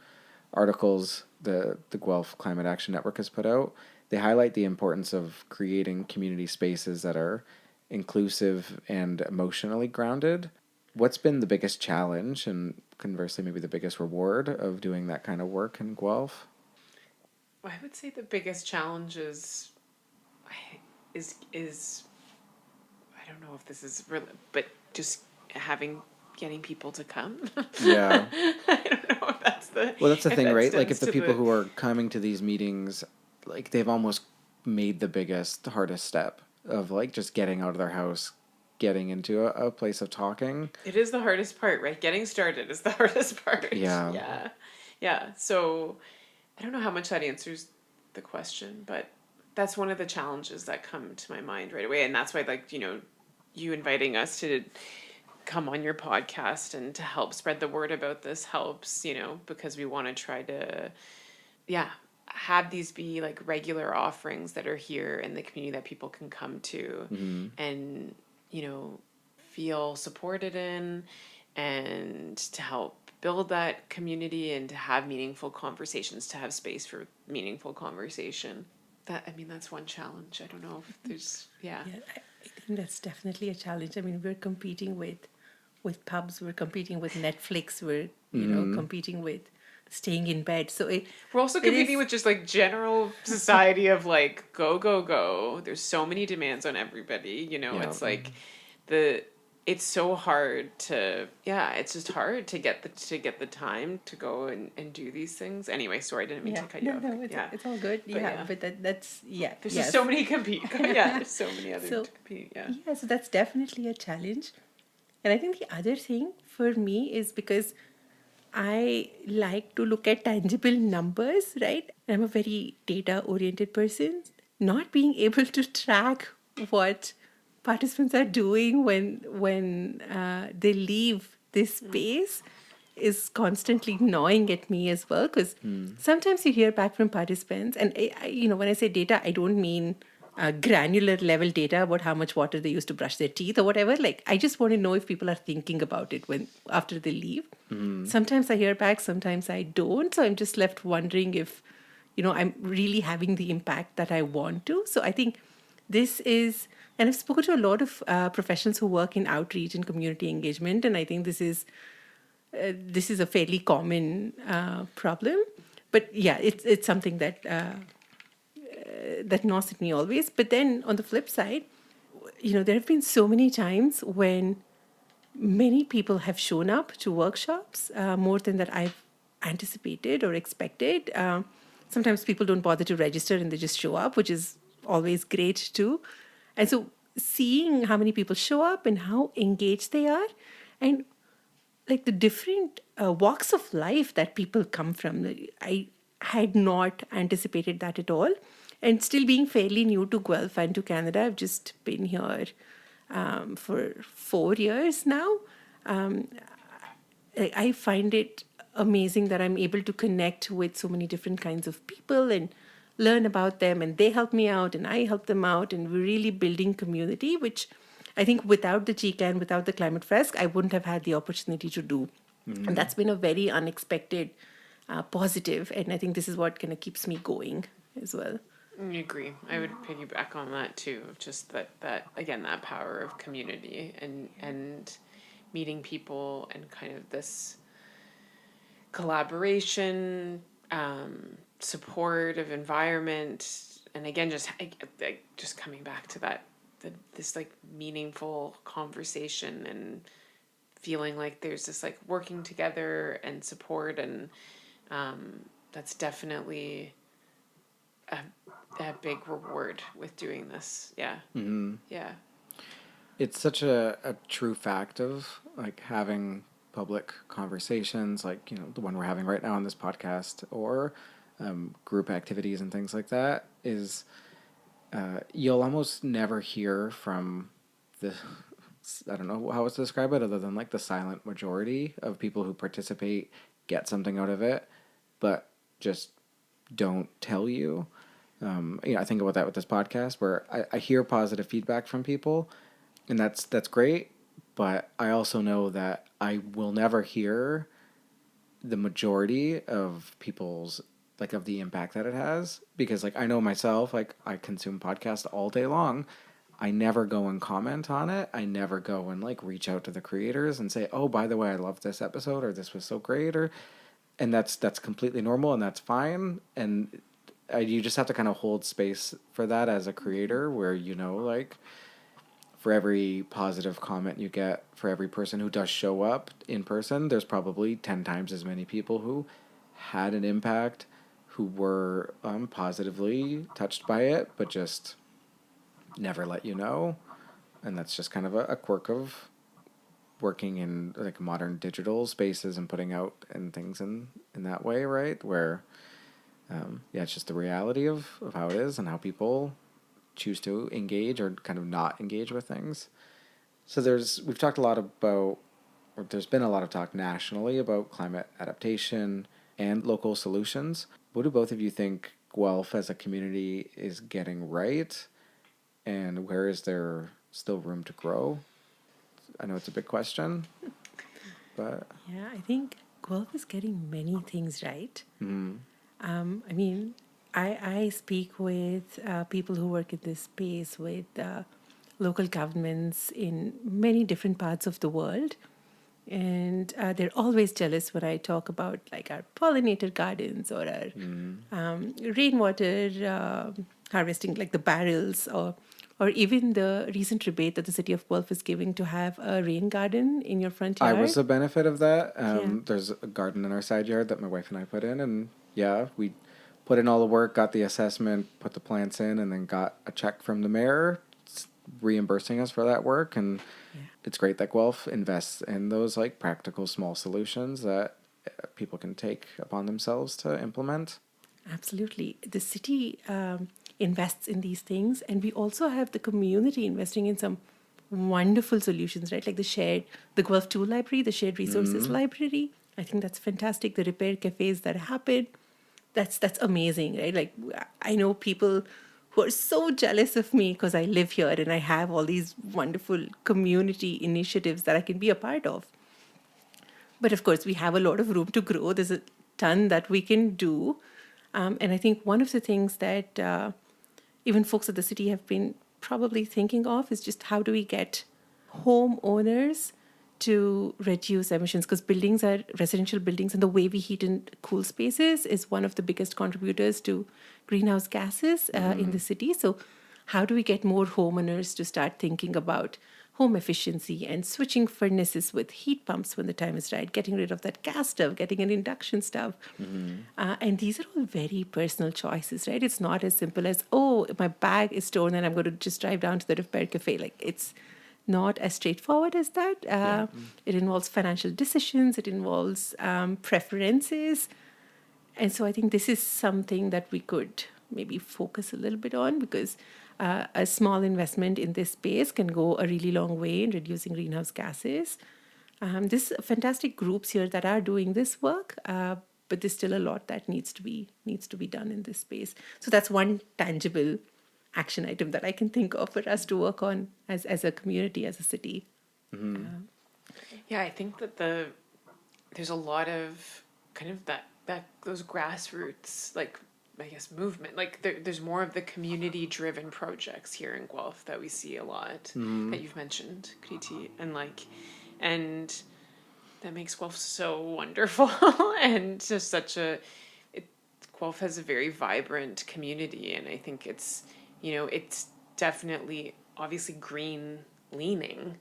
articles the Guelph Climate Action Network has put out, they highlight the importance of creating community spaces that are inclusive and emotionally grounded. What's been the biggest challenge, and conversely maybe the biggest reward, of doing that kind of work in Guelph? I would say the biggest challenge is I don't know if this is real, but just getting people to come. Yeah. I don't know if that's the Well, that's the if thing, that right? Like, stems if the to people who are coming to these meetings, like, they've almost made the biggest, hardest step of, like, just getting out of their house, getting into a place of talking. It is the hardest part, right? Getting started is the hardest part. Yeah. Yeah. Yeah. So I don't know how much that answers the question, but that's one of the challenges that come to my mind right away. And that's why, like, you inviting us to come on your podcast and to help spread the word about this helps, because we want to try to, yeah, have these be like regular offerings that are here in the community that people can come to and, feel supported in, and to help build that community and to have meaningful conversations, to have space for meaningful conversation. That's one challenge. I don't know if there's, yeah. Yeah, I think that's definitely a challenge. I mean, we're competing with pubs, we're competing with Netflix, we're competing with staying in bed. So We're also competing with just like general society of like go go go. There's so many demands on everybody. Yeah. It's like it's so hard to, yeah, it's just hard to get the time to go and do these things. Anyway, sorry, I didn't mean to cut you off. it's all good. But Yeah, but that's there's yes. just so many there's so many others So to compete. Yeah. yeah, so that's definitely a challenge. And I think the other thing for me is because I like to look at tangible numbers, right? I'm a very data oriented person. Not being able to track what participants are doing when they leave this space is constantly gnawing at me as well, because sometimes you hear back from participants, and when I say data, I don't mean granular level data about how much water they use to brush their teeth or whatever. Like, I just want to know if people are thinking about it when after they leave. Sometimes I hear back, sometimes I don't, so I'm just left wondering if I'm really having the impact that I want to. So I think this is, and I've spoken to a lot of professionals who work in outreach and community engagement, and I think this is a fairly common problem. But yeah, it's something that gnaws at me always. But then on the flip side, there have been so many times when many people have shown up to workshops, more than that I've anticipated or expected. Sometimes people don't bother to register and they just show up, which is always great too. And so seeing how many people show up and how engaged they are, and like the different walks of life that people come from. I had not anticipated that at all. And still being fairly new to Guelph and to Canada, I've just been here for 4 years now. Um, I find it amazing that I'm able to connect with so many different kinds of people and learn about them, and they help me out and I help them out, and we're really building community, which I think without the GCAN, without the Climate Fresk, I wouldn't have had the opportunity to do. And that's been a very unexpected positive, and I think this is what kind of keeps me going as well. I agree. I would piggyback on that too. Just that again, that power of community and meeting people and kind of this collaboration, support of environment, and again, just coming back to that, this like meaningful conversation and feeling like there's this like working together and support, and that's definitely a big reward with doing this. Yeah. Yeah. It's such a true fact of like having public conversations, like, you know, the one we're having right now on this podcast, or group activities and things like that, is you'll almost never hear from the, I don't know how else to describe it other than like the silent majority of people who participate, get something out of it, but just don't tell you. I think about that with this podcast, where I hear positive feedback from people, and that's great. But I also know that I will never hear the majority of people's, like, of the impact that it has, because like I know myself, like I consume podcasts all day long. I never go and comment on it. I never go and like reach out to the creators and say, "Oh, by the way, I love this episode," or "This was so great," or, and that's completely normal and that's fine. And you just have to kind of hold space for that as a creator, where, you know, like for every positive comment you get, for every person who does show up in person, there's probably 10 times as many people who had an impact, who were positively touched by it, but just never let you know. And that's just kind of a quirk of working in like modern digital spaces and putting out and things in that way, right? Where it's just the reality of how it is and how people choose to engage or kind of not engage with things. So we've talked a lot about, or there's been a lot of talk nationally about climate adaptation and local solutions. What do both of you think Guelph as a community is getting right, and where is there still room to grow? I know it's a big question, but Yeah, I think Guelph is getting many things right. I mean, I speak with people who work in this space, with local governments in many different parts of the world. And they're always jealous when I talk about like our pollinator gardens or our rainwater harvesting, like the barrels, or even the recent rebate that the city of Guelph is giving to have a rain garden in your front I yard. was a benefit of that. Yeah. There's a garden in our side yard that my wife and I put in, and yeah, we put in all the work, got the assessment, put the plants in, and then got a check from the mayor reimbursing us for that work. And it's great that Guelph invests in those like practical small solutions that people can take upon themselves to implement. Absolutely. The city invests in these things, and we also have the community investing in some wonderful solutions, right? Like the Guelph Tool Library, the Shared Resources Library. I think that's fantastic. The repair cafes that happen, that's amazing, right? Like I know people who are so jealous of me because I live here and I have all these wonderful community initiatives that I can be a part of. But of course, we have a lot of room to grow. There's a ton that we can do. And I think one of the things that even folks at the city have been probably thinking of is just how do we get homeowners to reduce emissions, because buildings are residential buildings, and the way we heat and cool spaces is one of the biggest contributors to greenhouse gases in the city. So how do we get more homeowners to start thinking about home efficiency and switching furnaces with heat pumps when the time is right, getting rid of that gas stove, getting an induction stove? And these are all very personal choices, right? It's not as simple as, oh, my bag is torn and I'm going to just drive down to the repair cafe. Like not as straightforward as that. It involves financial decisions, it involves preferences. And so I think this is something that we could maybe focus a little bit on, because a small investment in this space can go a really long way in reducing greenhouse gases. There's fantastic groups here that are doing this work, but there's still a lot that needs to be done in this space. So that's one tangible action item that I can think of for us to work on as a community, as a city. Yeah, I think that there's a lot of kind of that those grassroots, like, I guess, movement. Like there's more of the community driven projects here in Guelph that we see a lot, that you've mentioned, Kriti, and that makes Guelph so wonderful and just Guelph has a very vibrant community, and I think it's definitely obviously green leaning,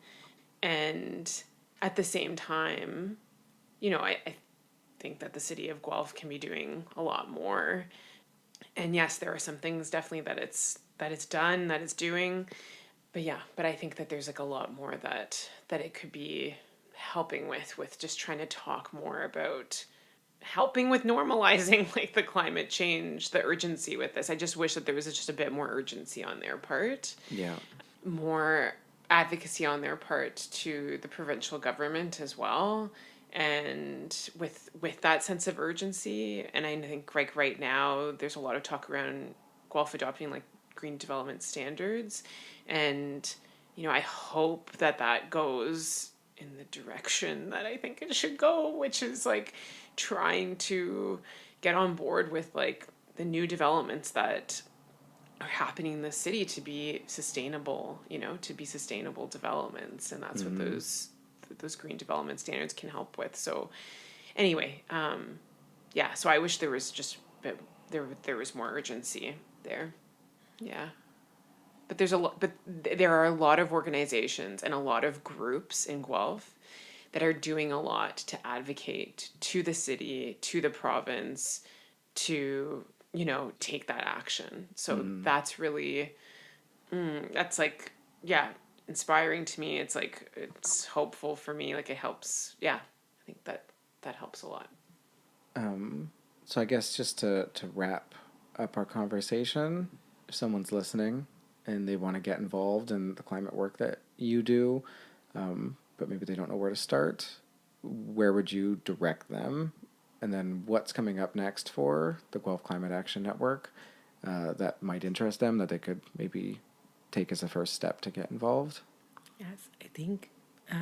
and at the same time, I think that the city of Guelph can be doing a lot more. And yes, there are some things definitely that it's done, that it's doing, but I think that there's like a lot more that it could be helping with just trying to talk more about helping with normalizing like the climate change, the urgency with this. I just wish that there was just a bit more urgency on their part. Yeah. More advocacy on their part to the provincial government as well, and with that sense of urgency. And I think like right now there's a lot of talk around Guelph adopting like green development standards, and I hope that goes in the direction that I think it should go, which is like trying to get on board with like the new developments that are happening in the city to be sustainable, to be sustainable developments. And that's what those green development standards can help with. So anyway, so I wish there was just there was more urgency there. Yeah. But there are a lot of organizations and a lot of groups in Guelph that are doing a lot to advocate to the city, to the province, to take that action. So that's really that's like, inspiring to me. It's like, it's hopeful for me. Like it helps. Yeah, I think that helps a lot. So I guess just to wrap up our conversation, if someone's listening and they want to get involved in the climate work that you do, but maybe they don't know where to start, where would you direct them? And then what's coming up next for the Guelph Climate Action Network that might interest them, that they could maybe take as a first step to get involved? Yes, I think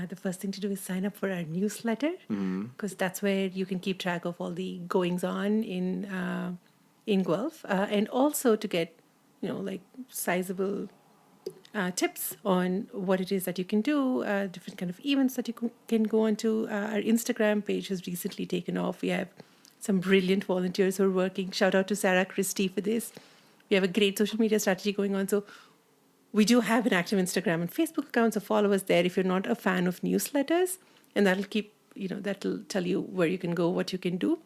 the first thing to do is sign up for our newsletter, because that's where you can keep track of all the goings on in Guelph, and also to get like sizable tips on what it is that you can do, different kind of events that you can go on to. Our Instagram page has recently taken off. We have some brilliant volunteers who are working. Shout out to Sarah Christie for this. We have a great social media strategy going on. So we do have an active Instagram and Facebook account, so follow us there if you're not a fan of newsletters, and that'll tell you where you can go, what you can do.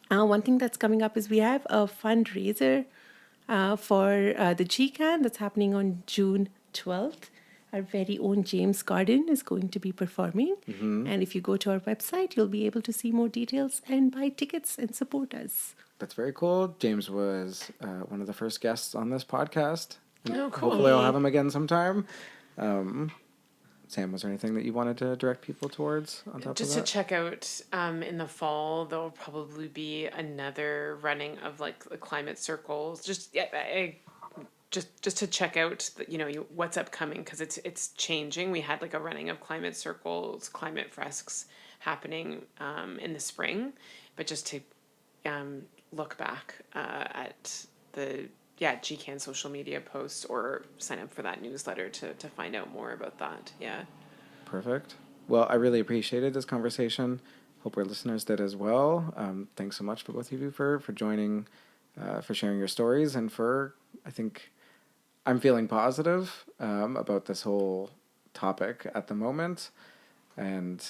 One thing that's coming up is we have a fundraiser for the GCAN that's happening on June 12th. Our very own James Garden is going to be performing. And if you go to our website, you'll be able to see more details and buy tickets and support us. That's very cool. James was one of the first guests on this podcast. Oh, cool. Hopefully I'll have him again sometime. Sam, was there anything that you wanted to direct people towards on top Just of that? to check out, in the fall, there will probably be another running of like the climate circles. Just to check out, what's upcoming, because it's changing. We had like a running of climate circles, climate fresks happening in the spring, but just to look back at the GCAN social media posts, or sign up for that newsletter to find out more about that. Yeah. Perfect. Well, I really appreciated this conversation. Hope our listeners did as well. Thanks so much for both of you for joining, for sharing your stories, and I think I'm feeling positive about this whole topic at the moment. And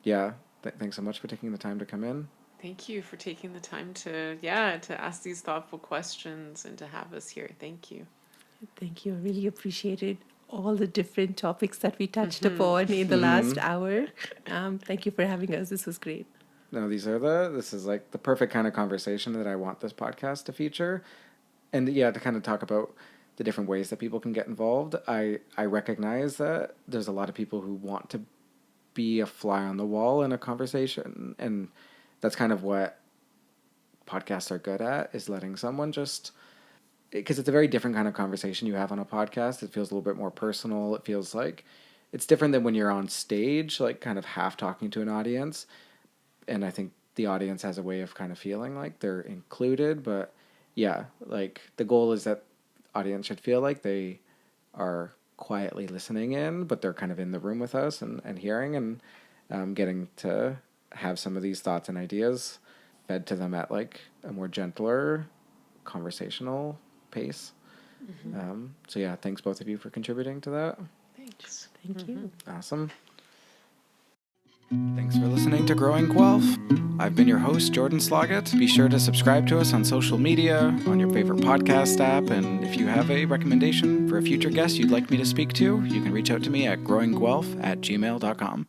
thanks so much for taking the time to come in. Thank you for taking the time to ask these thoughtful questions and to have us here. Thank you. Thank you. I really appreciated all the different topics that we touched upon in the last hour. Thank you for having us. This was great. No, this is like the perfect kind of conversation that I want this podcast to feature. And yeah, to kind of talk about the different ways that people can get involved. I recognize that there's a lot of people who want to be a fly on the wall in a conversation. And that's kind of what podcasts are good at, is letting someone just, because it's a very different kind of conversation you have on a podcast. It feels a little bit more personal. It feels like it's different than when you're on stage, like kind of half talking to an audience. And I think the audience has a way of kind of feeling like they're included. But yeah, like the goal is that audience should feel like they are quietly listening in, but they're kind of in the room with us and hearing and getting to have some of these thoughts and ideas fed to them at like a more gentler conversational pace. So yeah, thanks both of you for contributing to that. Thanks. Thank you. Awesome. Thanks for listening to Growing Guelph. I've been your host, Jordan Sloggett. Be sure to subscribe to us on social media, on your favorite podcast app, and if you have a recommendation for a future guest you'd like me to speak to, you can reach out to me at growingguelph@gmail.com.